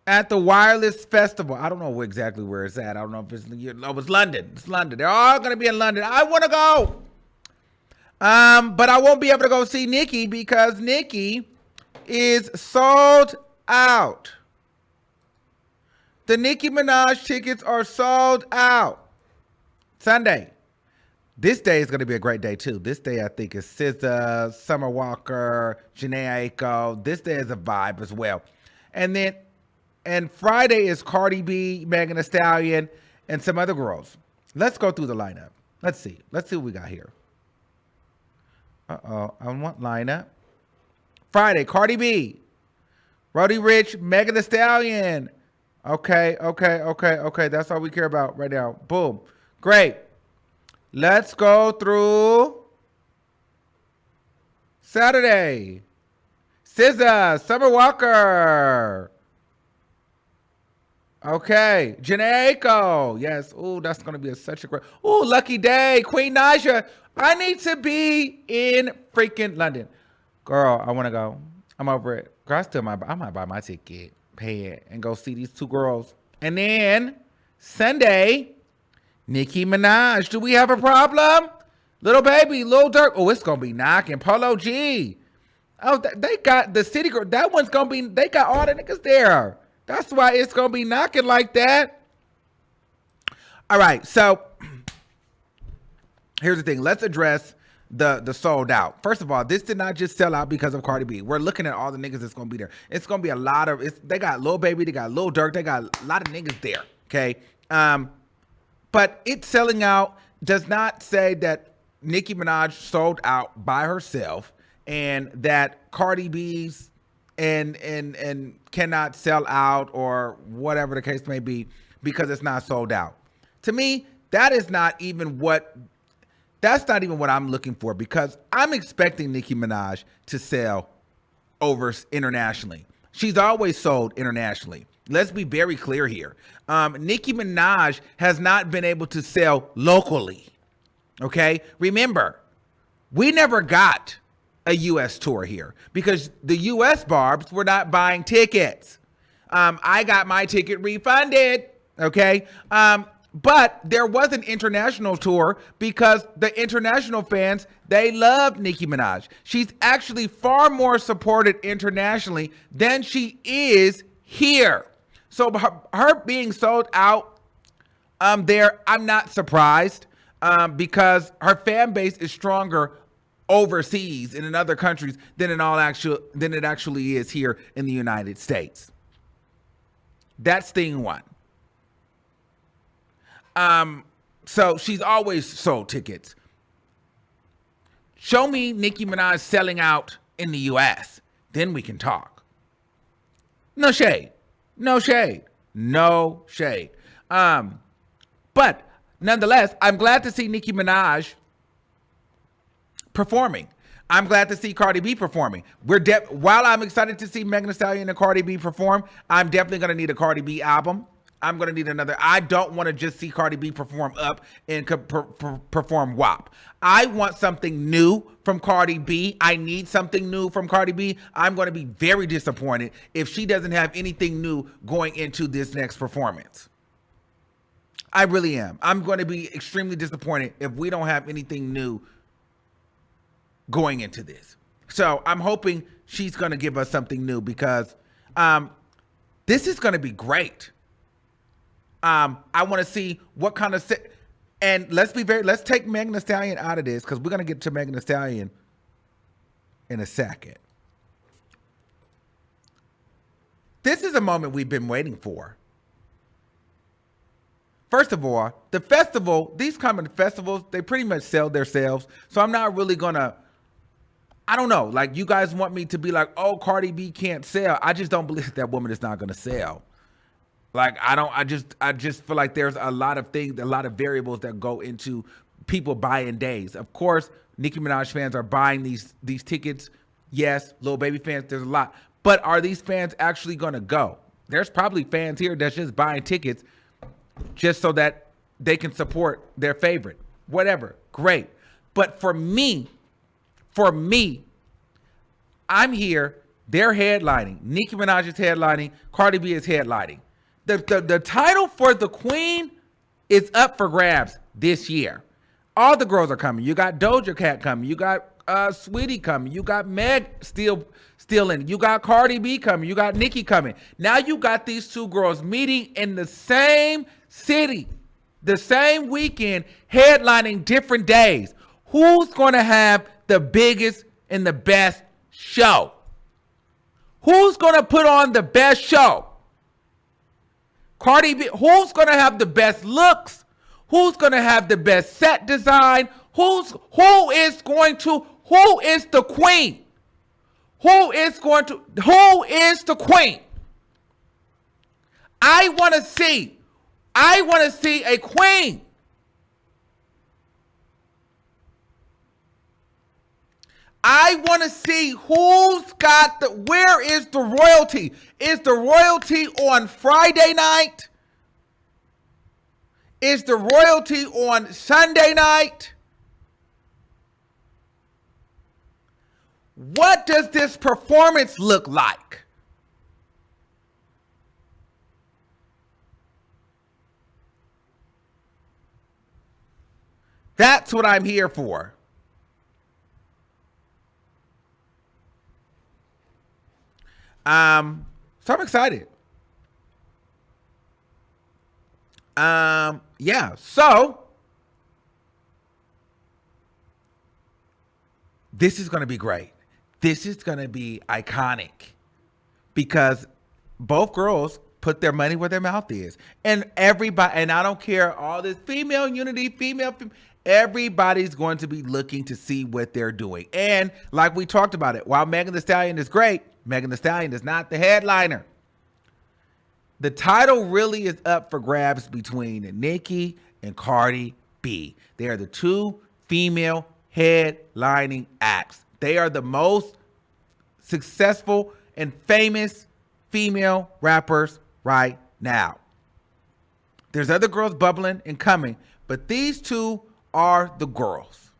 At the Wireless Festival. I don't know exactly where it's at. I don't know if it's London. It's London. They're all going to be in London. I want to go. But I won't be able to go see Nicki because Nicki is sold out. The Nicki Minaj tickets are sold out. Sunday. This day is going to be a great day, too. This day, I think, is SZA, Summer Walker, Jhené Aiko. This day is a vibe as well. And Friday is Cardi B, Megan Thee Stallion, and some other girls. Let's go through the lineup. Let's see. Let's see what we got here. I want lineup. Friday, Cardi B, Roddy Ricch, Megan Thee Stallion. Okay. That's all we care about right now. Boom. Great. Let's go through Saturday. SZA, Summer Walker. Okay. Jhené Aiko. Yes. Ooh, that's going to be such a great. Ooh, Lucky Day. Queen Naija. I need to be in freaking London. Girl, I want to go. I'm over it. Girl, I might buy my ticket, pay it, and go see these two girls. And then Sunday, Nicki Minaj. Do we have a problem? Little Baby, Lil Durk. Oh, it's going to be knocking. Polo G. Oh, they got the city girl. That one's going to be, they got all the niggas there. That's why it's going to be knocking like that. All right, so here's the thing. Let's address the sold out. First of all, this did not just sell out because of Cardi B. We're looking at all the niggas that's going to be there. It's going to be a lot of, they got Lil Baby, they got Lil Durk, they got a lot of niggas there, okay? But it selling out does not say that Nicki Minaj sold out by herself and that Cardi B's and cannot sell out or whatever the case may be because it's not sold out. To me, that's not even what I'm looking for because I'm expecting Nicki Minaj to sell over internationally. She's always sold internationally. Let's be very clear here. Nicki Minaj has not been able to sell locally. Okay? Remember, we never got a U.S. tour here because the U.S. Barbs were not buying tickets. I got my ticket refunded. Okay? But there was an international tour because the international fans, they love Nicki Minaj. She's actually far more supported internationally than she is here. So her being sold out there, I'm not surprised because her fan base is stronger overseas and in other countries than it actually is here in the United States. That's thing one. So she's always sold tickets. Show me Nicki Minaj selling out in the US. Then we can talk. No shade. No shade. No shade. But nonetheless, I'm glad to see Nicki Minaj performing. I'm glad to see Cardi B performing. While I'm excited to see Megan Thee Stallion and Cardi B perform, I'm definitely going to need a Cardi B album. I'm going to need another. I don't want to just see Cardi B perform up and perform WAP. I want something new from Cardi B. I need something new from Cardi B. I'm going to be very disappointed if she doesn't have anything new going into this next performance. I really am. I'm going to be extremely disappointed if we don't have anything new going into this. So I'm hoping she's going to give us something new because this is going to be great. I want to see what kind of and let's take Megan Thee Stallion out of this because we're going to get to Megan Thee Stallion in a second. This is a moment we've been waiting for. First of all, the festival, these kind of festivals, they pretty much sell themselves. So I'm not really going to, I don't know. Like, you guys want me to be like, oh, Cardi B can't sell. I just don't believe that woman is not going to sell. Like, I just feel like there's a lot of things, a lot of variables that go into people buying days. Of course, Nicki Minaj fans are buying these tickets. Yes, Lil Baby fans, there's a lot. But are these fans actually going to go? There's probably fans here that's just buying tickets just so that they can support their favorite. Whatever, great. But for me, I'm here, they're headlining. Nicki Minaj is headlining, Cardi B is headlining. The title for the queen is up for grabs this year. All the girls are coming. You got Doja Cat coming. You got Saweetie coming. You got Meg still in. You got Cardi B coming. You got Nicki coming. Now you got these two girls meeting in the same city, the same weekend, headlining different days. Who's going to have the biggest and the best show? Who's going to put on the best show? Cardi B. Who's going to have the best looks? Who's going to have the best set design? Who is the queen? Who is the queen? I want to see a queen. I want to see where is the royalty? Is the royalty on Friday night? Is the royalty on Sunday night? What does this performance look like? That's what I'm here for. So I'm excited. Yeah, so this is going to be great. This is going to be iconic because both girls put their money where their mouth is. And everybody, and I don't care, all this female unity, everybody's going to be looking to see what they're doing. And like we talked about it, while Megan Thee Stallion is great, Megan Thee Stallion is not the headliner. The title really is up for grabs between Nicki and Cardi B. They are the two female headlining acts. They are the most successful and famous female rappers right now. There's other girls bubbling and coming, but these two are the girls.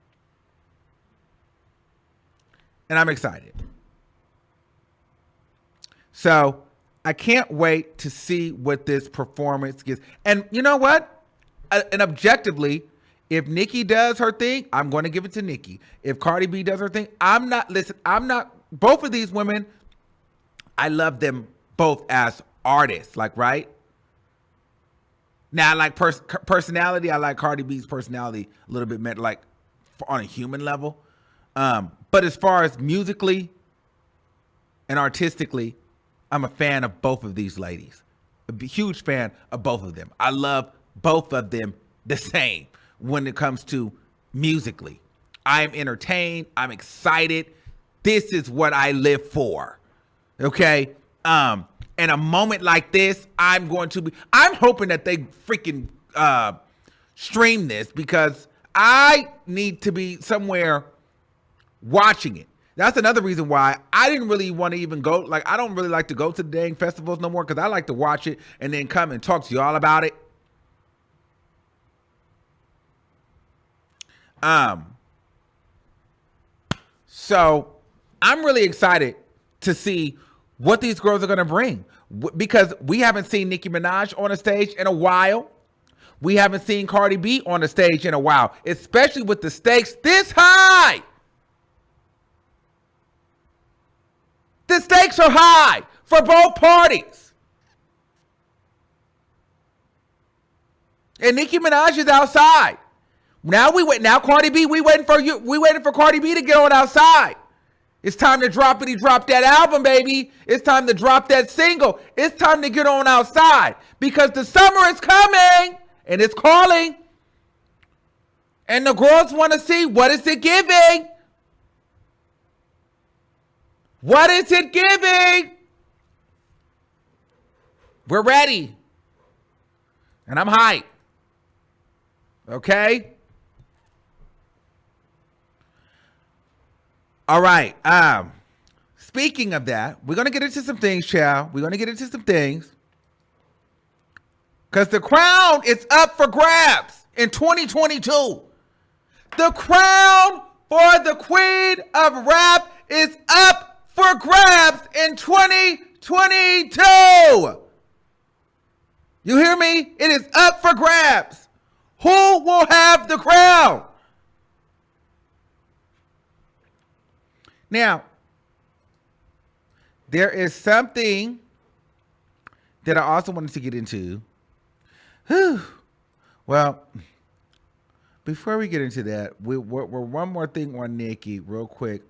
And I'm excited. So I can't wait to see what this performance gets. And you know what? And objectively, if Nicki does her thing, I'm going to give it to Nicki. If Cardi B does her thing, both of these women, I love them both as artists, like, right? Now, like personality, I like Cardi B's personality a little bit better, like on a human level. But as far as musically and artistically, I'm a fan of both of these ladies. A huge fan of both of them. I love both of them the same when it comes to musically. I'm entertained. I'm excited. This is what I live for. Okay? And a moment like this, I'm hoping that they freaking stream this, because I need to be somewhere watching it. That's another reason why I didn't really want to even go. Like, I don't really like to go to the dang festivals no more, because I like to watch it and then come and talk to y'all about it. So I'm really excited to see what these girls are going to bring, because we haven't seen Nicki Minaj on a stage in a while. We haven't seen Cardi B on the stage in a while, especially with the stakes this high. The stakes are high for both parties. And Nicki Minaj is outside. Now Cardi B, we waiting for Cardi B to get on outside. It's time to drop that album, baby. It's time to drop that single. It's time to get on outside, because the summer is coming and it's calling. And the girls want to see, what is it giving? What is it giving? We're ready. And I'm hyped. Okay? All right. Speaking of that, we're going to get into some things, child. We're going to get into some things. Because the crown is up for grabs in 2022. The crown for the queen of rap is up for grabs in 2022. You hear me? It is up for grabs. Who will have the crown? Now, there is something that I also wanted to get into. Well, before we get into that, we're one more thing on Nicki real quick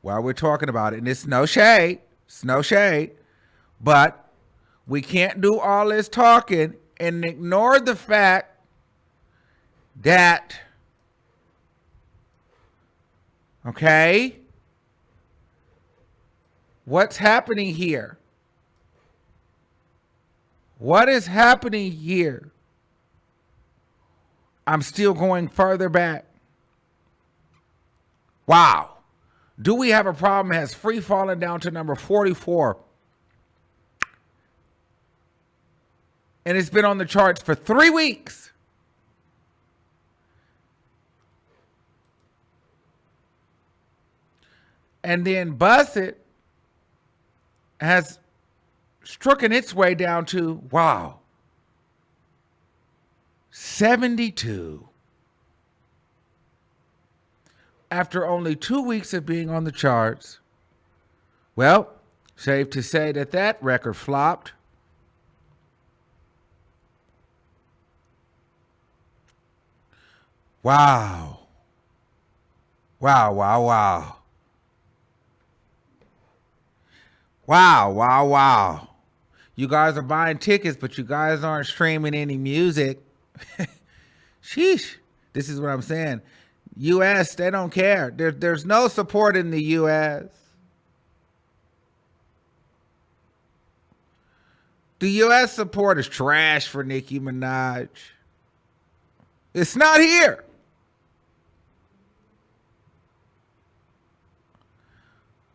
while we're talking about it. And it's no shade. It's no shade. But we can't do all this talking and ignore the fact that, okay, what's happening here? What is happening here? I'm still going further back. Wow. Do We Have a Problem has free fallen down to number 44. And it's been on the charts for 3 weeks. And then Bust It has stricken its way down to, wow, 72. After only 2 weeks of being on the charts. Well, safe to say that that record flopped. Wow. Wow, wow, wow. Wow, wow, wow. You guys are buying tickets, but you guys aren't streaming any music. Sheesh. This is what I'm saying. U.S., they don't care. There's no support in the U.S. The U.S. support is trash for Nicki Minaj. It's not here.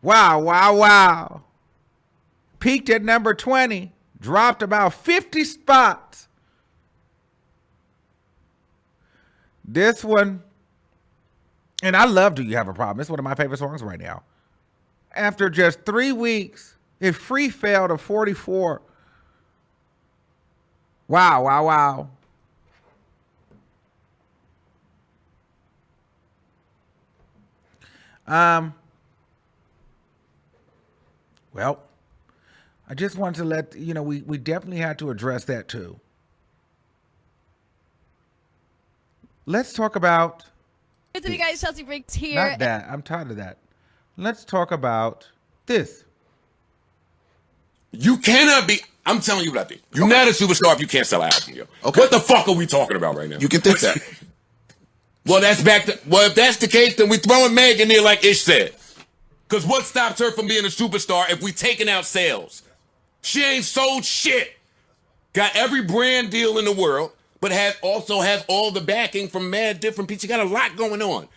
Wow, wow, wow. Peaked at number 20, dropped about 50 spots. This one, and I love Do You Have a Problem? It's one of my favorite songs right now. After just 3 weeks, it free fell to 44. Wow, wow, wow. Well, I just wanted to let you know, we definitely had to address that too. Let's talk about. Good to you guys, Chelsea Briggs here. Not that. I'm tired of that. Let's talk about this. You cannot be. I'm telling you what I think. You're not a superstar if you can't sell an album, yo. Okay. What the fuck are we talking about right now? You can think that. Well, if that's the case, then we throwing Meg in there like Ish said. Because what stops her from being a superstar if we taking out sales? She ain't sold shit. Got every brand deal in the world, but also has all the backing from mad different people. She got a lot going on.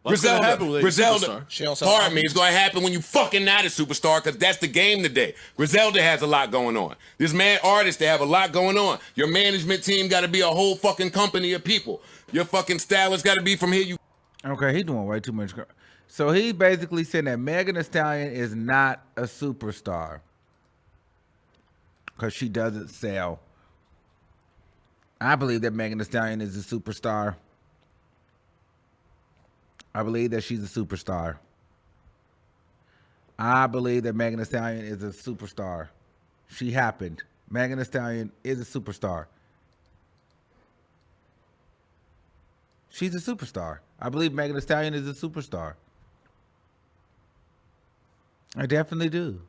Griselda, pardon me, it's going to happen when you fucking not a superstar, because that's the game today. Griselda has a lot going on. This man artists, they have a lot going on. Your management team got to be a whole fucking company of people. Your fucking stylist got to be from here. Okay, he doing way too much. So he basically said that Megan Thee Stallion is not a superstar because she doesn't sell. I believe that Megan Thee Stallion is a superstar. I believe that she's a superstar. I believe that Megan Thee Stallion is a superstar. She happened. Megan Thee Stallion is a superstar. She's a superstar. I believe Megan Thee Stallion is a superstar. I definitely do.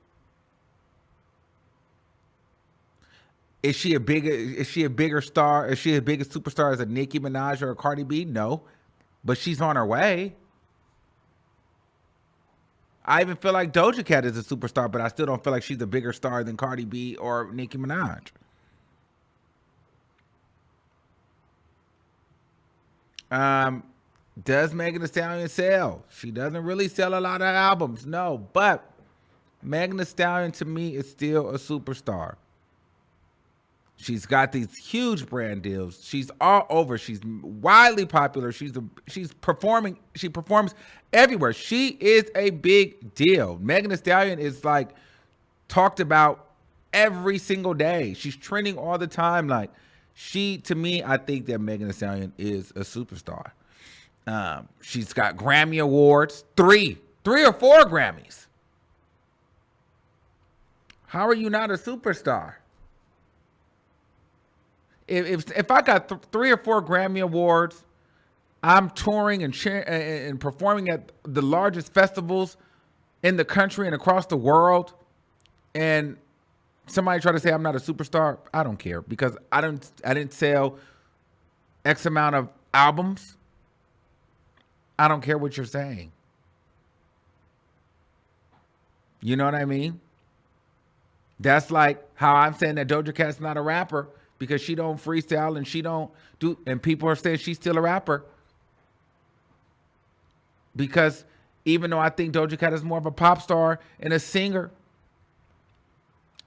Is she a bigger star? Is she as big a superstar as a Nicki Minaj or a Cardi B? No. But she's on her way. I even feel like Doja Cat is a superstar, but I still don't feel like she's a bigger star than Cardi B or Nicki Minaj. Does Megan Thee Stallion sell? She doesn't really sell a lot of albums, no. But Megan Thee Stallion, to me, is still a superstar. She's got these huge brand deals. She's all over. She's widely popular. She's performing. She performs everywhere. She is a big deal. Megan Thee Stallion is like talked about every single day. She's trending all the time. Like to me, I think that Megan Thee Stallion is a superstar. She's got Grammy Awards, three or four Grammys. How are you not a superstar? If I got 3 or 4 Grammy Awards, I'm touring and performing at the largest festivals in the country and across the world, and somebody try to say I'm not a superstar, I don't care, because I didn't sell X amount of albums. I don't care what you're saying. You know what I mean? That's like how I'm saying that Doja Cat's not a rapper, because she don't freestyle and she don't do, and people are saying she's still a rapper. Because even though I think Doja Cat is more of a pop star and a singer,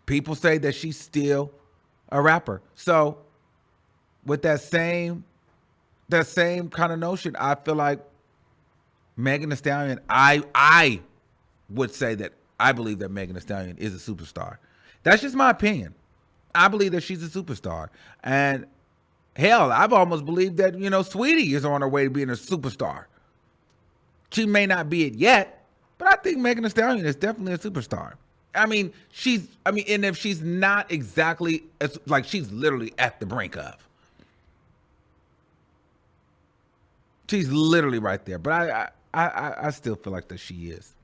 people say that she's still a rapper. So with that same kind of notion, I feel like Megan Thee Stallion, I would say that I believe that Megan Thee Stallion is a superstar. That's just my opinion. I believe that she's a superstar. And hell, I've almost believed that, Saweetie is on her way to being a superstar. She may not be it yet, but I think Megan Thee Stallion is definitely a superstar. And if she's not exactly, like she's literally at the brink of. She's literally right there. But I still feel like that she is.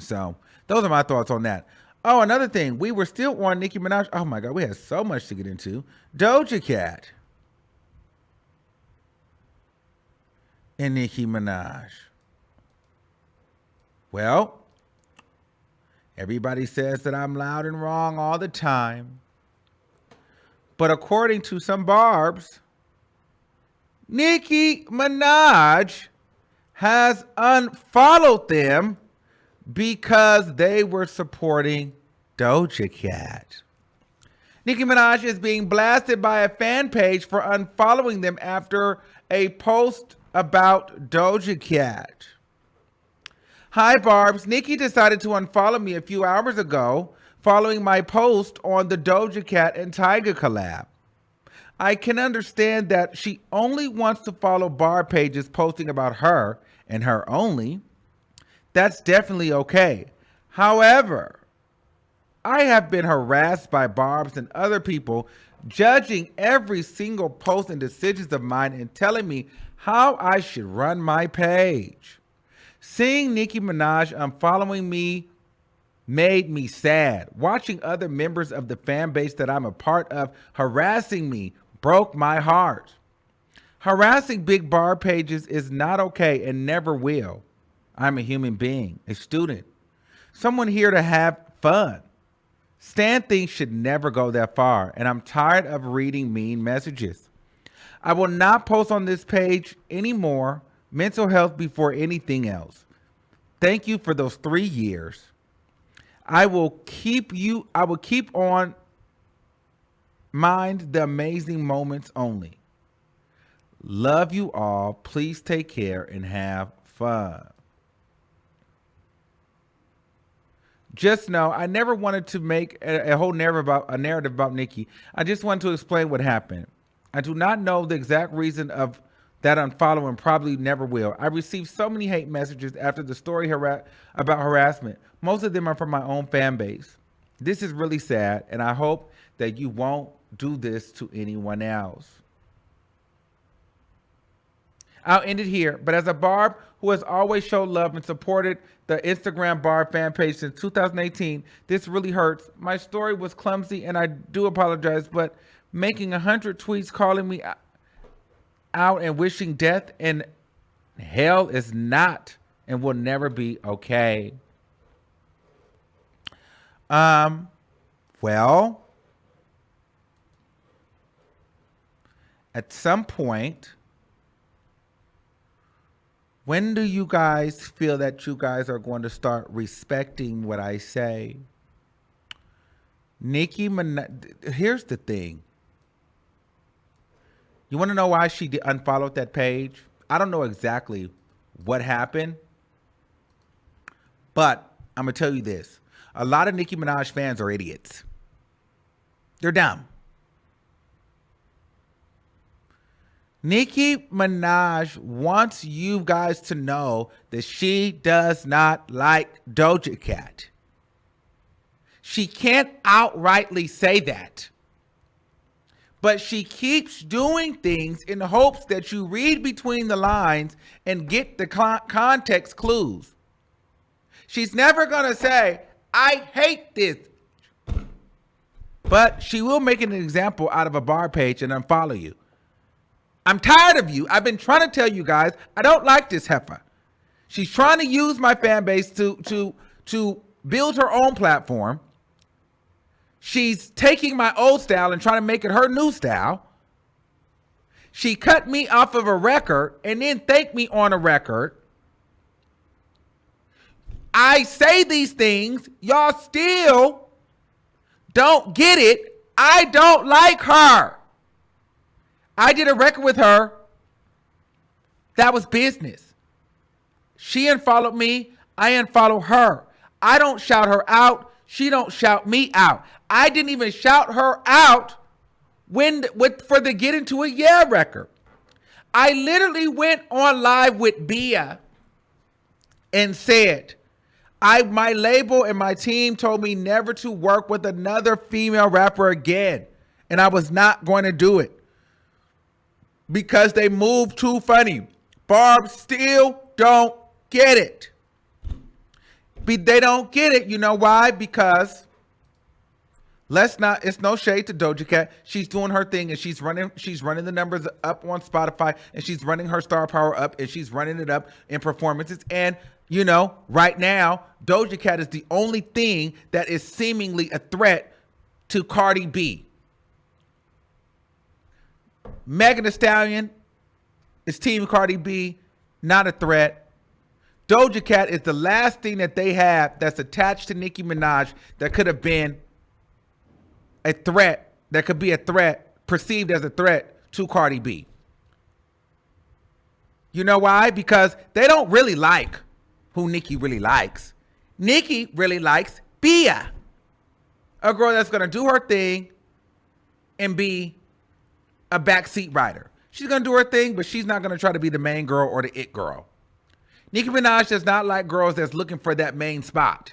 So those are my thoughts on that. Oh, another thing. We were still on Nicki Minaj. Oh my God, we had so much to get into. Doja Cat and Nicki Minaj. Well, everybody says that I'm loud and wrong all the time. But according to some Barbs, Nicki Minaj has unfollowed them because they were supporting Doja Cat. Nicki Minaj is being blasted by a fan page for unfollowing them after a post about Doja Cat. Hi, Barbs. Nicki decided to unfollow me a few hours ago following my post on the Doja Cat and Tyga collab. I can understand that she only wants to follow Barb pages posting about her and her only. That's definitely okay. However, I have been harassed by Barbs and other people judging every single post and decisions of mine and telling me how I should run my page. Seeing Nicki Minaj unfollowing me made me sad. Watching other members of the fan base that I'm a part of harassing me broke my heart. Harassing big Barb pages is not okay and never will. I'm a human being, a student, someone here to have fun. Stan things should never go that far, and I'm tired of reading mean messages. I will not post on this page anymore. Mental health before anything else. Thank you for those 3 years. I will keep on mind the amazing moments only. Love you all. Please take care and have fun. Just know, I never wanted to make a whole narrative about Nicki. I just wanted to explain what happened. I do not know the exact reason of that unfollow and probably never will. I received so many hate messages after the story about harassment. Most of them are from my own fan base. This is really sad, and I hope that you won't do this to anyone else. I'll end it here, but as a Barb who has always showed love and supported the Instagram Barb fan page since 2018, this really hurts. My story was clumsy and I do apologize, but making 100 tweets calling me out and wishing death and hell is not and will never be okay. Well, at some point, when do you guys feel that you guys are going to start respecting what I say? Nicki Minaj, here's the thing. You want to know why she unfollowed that page? I don't know exactly what happened, but I'm going to tell you this. A lot of Nicki Minaj fans are idiots. They're dumb. Nicki Minaj wants you guys to know that she does not like Doja Cat. She can't outrightly say that. But she keeps doing things in the hopes that you read between the lines and get the context clues. She's never going to say, I hate this. But she will make an example out of a bar page and unfollow you. I'm tired of you. I've been trying to tell you guys, I don't like this heifer. She's trying to use my fan base to build her own platform. She's taking my old style and trying to make it her new style. She cut me off of a record and then thanked me on a record. I say these things. Y'all still don't get it. I don't like her. I did a record with her. That was business. She unfollowed me. I unfollow her. I don't shout her out. She don't shout me out. I didn't even shout her out for the Get Into It Yeah record. I literally went on live with Bia and said, my label and my team told me never to work with another female rapper again. And I was not going to do it because they move too funny. Barb still don't get it. They don't get it. You know why? Because it's no shade to Doja Cat. She's doing her thing and she's running the numbers up on Spotify and she's running her star power up and she's running it up in performances. And you know, right now, Doja Cat is the only thing that is seemingly a threat to Cardi B. Megan Thee Stallion is Team Cardi B, not a threat. Doja Cat is the last thing that they have that's attached to Nicki Minaj that could have been a threat, that could be a threat, perceived as a threat to Cardi B. You know why? Because they don't really like who Nicki really likes. Nicki really likes Bia, a girl that's going to do her thing and be a backseat rider. She's going to do her thing, but she's not going to try to be the main girl or the it girl. Nicki Minaj does not like girls that's looking for that main spot.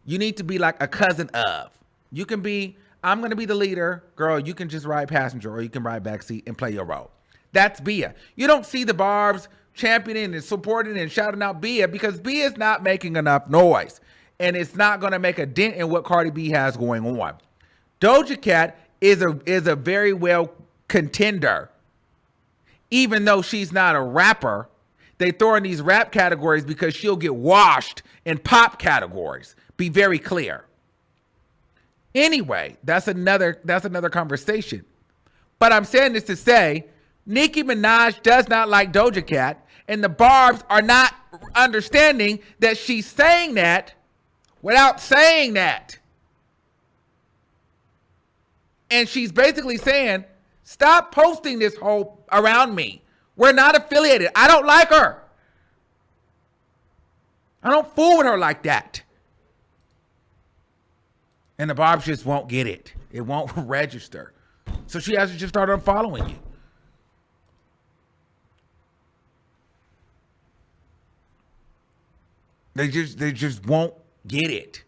You need to be like a cousin of. You can be, I'm going to be the leader. Girl, you can just ride passenger or you can ride backseat and play your role. That's Bia. You don't see the Barbs championing and supporting and shouting out Bia because Bia is not making enough noise. and it's not going to make a dent in what Cardi B has going on. Doja Cat is a very well contender. Even though she's not a rapper, they throw in these rap categories because she'll get washed in pop categories. Be very clear. Anyway, that's another conversation. But I'm saying this to say, Nicki Minaj does not like Doja Cat, and the Barbs are not understanding that she's saying that without saying that. And she's basically saying, stop posting this whole around me. We're not affiliated. I don't like her. I don't fool with her like that. And the Barbs just won't get it. It won't register. So she has to just start unfollowing you. They just won't get it.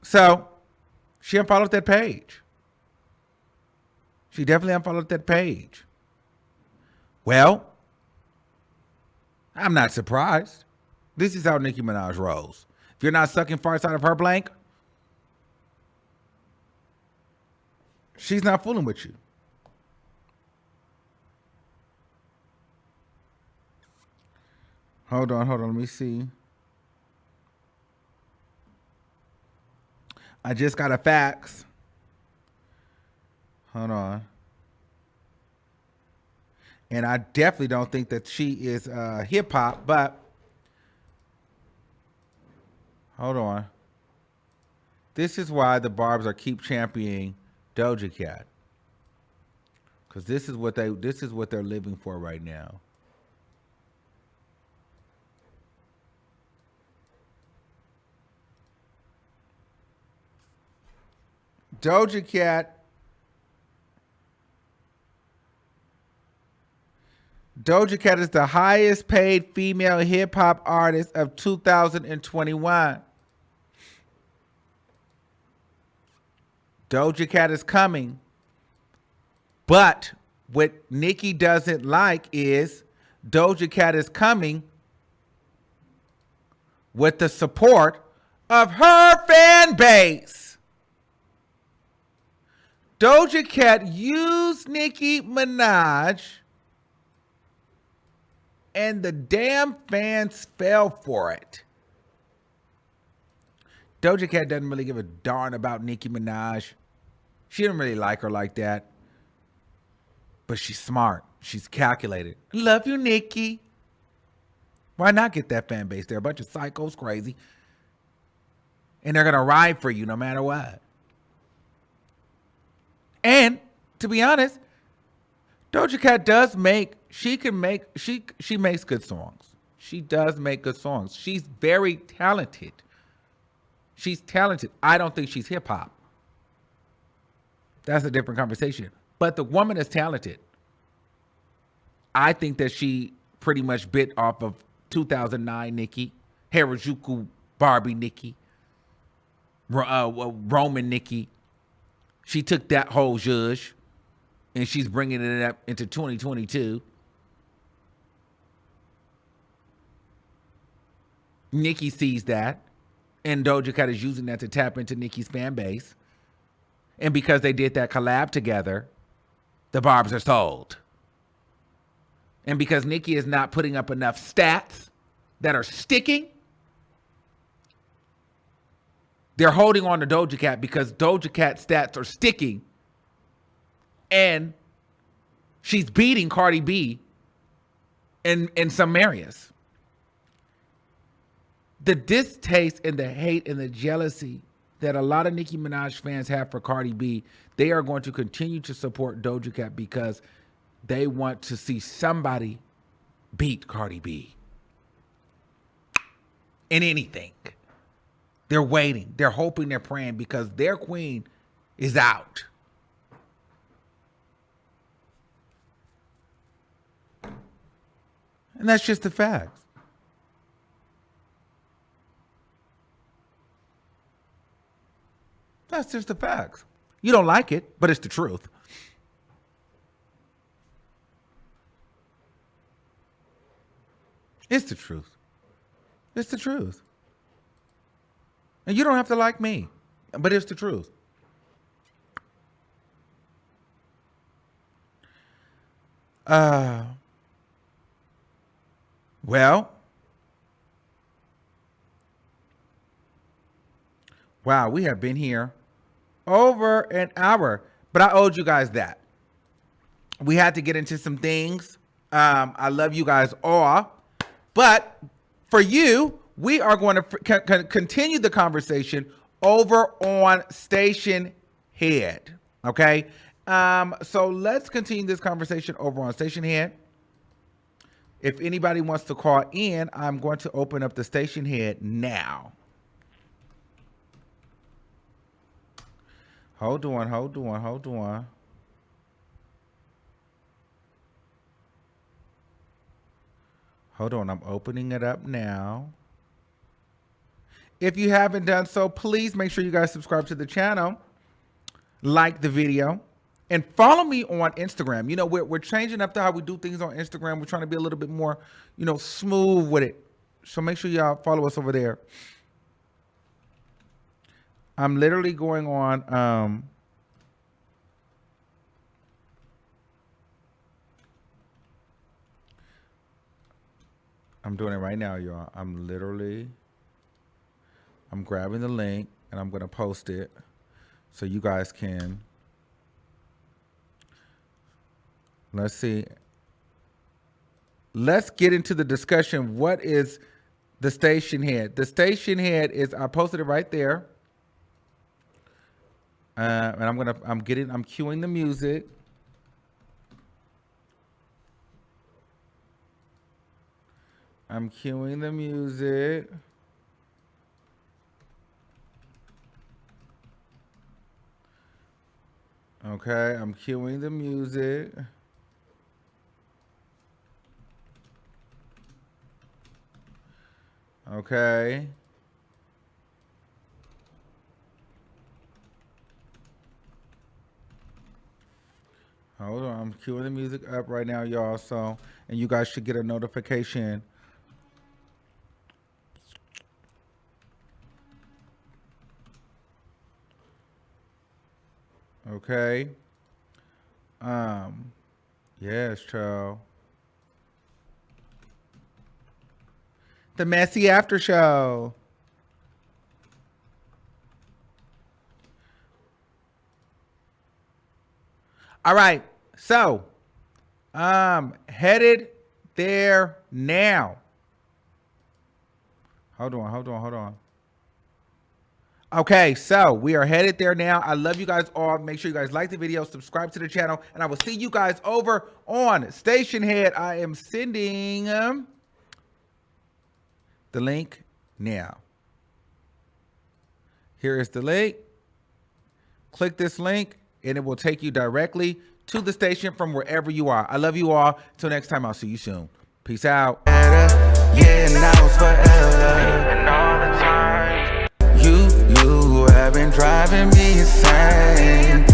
So she unfollowed that page. She definitely unfollowed that page. Well, I'm not surprised. This is how Nicki Minaj rolls. If you're not sucking farts out of her blank, she's not fooling with you. Hold on, let me see. I just got a fax. Hold on. And I definitely don't think that she is hip hop, but hold on. This is why the Barbs are keep championing Doja Cat. Because this is what they're living for right now. Doja Cat is the highest paid female hip hop artist of 2021. Doja Cat is coming. But what Nicki doesn't like is Doja Cat is coming with the support of her fan base. Doja Cat used Nicki Minaj, and the damn fans fell for it. Doja Cat doesn't really give a darn about Nicki Minaj. She didn't really like her like that. But she's smart. She's calculated. Love you, Nicki. Why not get that fan base? They're a bunch of psychos, crazy. And they're going to ride for you no matter what. And to be honest, Doja Cat does she makes good songs. She does make good songs. She's very talented. She's talented. I don't think she's hip hop. That's a different conversation. But the woman is talented. I think that she pretty much bit off of 2009 Nicki, Harajuku Barbie Nicki, Roman Nicki. She took that whole zhuzh and she's bringing it up into 2022. Nicki sees that, and Doja Cat is using that to tap into Nicki's fan base. And because they did that collab together, the Barbs are sold. And because Nicki is not putting up enough stats that are sticking, they're holding on to Doja Cat because Doja Cat stats are sticking. And she's beating Cardi B in some areas. The distaste and the hate and the jealousy that a lot of Nicki Minaj fans have for Cardi B, they are going to continue to support Doja Cat because they want to see somebody beat Cardi B in anything. They're waiting. They're hoping. They're praying because their queen is out. And that's just the facts. That's just the facts. You don't like it, but it's the truth. It's the truth. It's the truth. And you don't have to like me, but it's the truth. Well, wow, we have been here over an hour, but I owed you guys that. We had to get into some things. I love you guys all, but for you, we are going to continue the conversation over on Station Head. Okay. So let's continue this conversation over on Station Head. If anybody wants to call in, I'm going to open up the Station Head now. Hold on. Hold on, I'm opening it up now. If you haven't done so, please make sure you guys subscribe to the channel, like the video, and follow me on Instagram. You know, we're changing up to how we do things on Instagram. We're trying to be a little bit more, you know, smooth with it. So make sure y'all follow us over there. I'm literally going on, I'm doing it right now, y'all. I'm grabbing the link and I'm going to post it so you guys can, let's see. Let's get into the discussion. What is the Station Head? The Station Head is, I posted it right there. And I'm cueing the music. I'm cueing the music. Okay, I'm cueing the music. Okay. Hold on, I'm queuing the music up right now, y'all. So, and you guys should get a notification. Okay. Yes, child. The messy after show. All right. So, headed there now. Hold on. Okay, so we are headed there now. I love you guys all. Make sure you guys like the video, subscribe to the channel, and I will see you guys over on Station Head. I am sending the link now. Here is the link. Click this link, and it will take you directly to the station from wherever you are. I love you all. Till next time, I'll see you soon. Peace out. Yeah, now it's forever. And all the time. You have been driving me insane.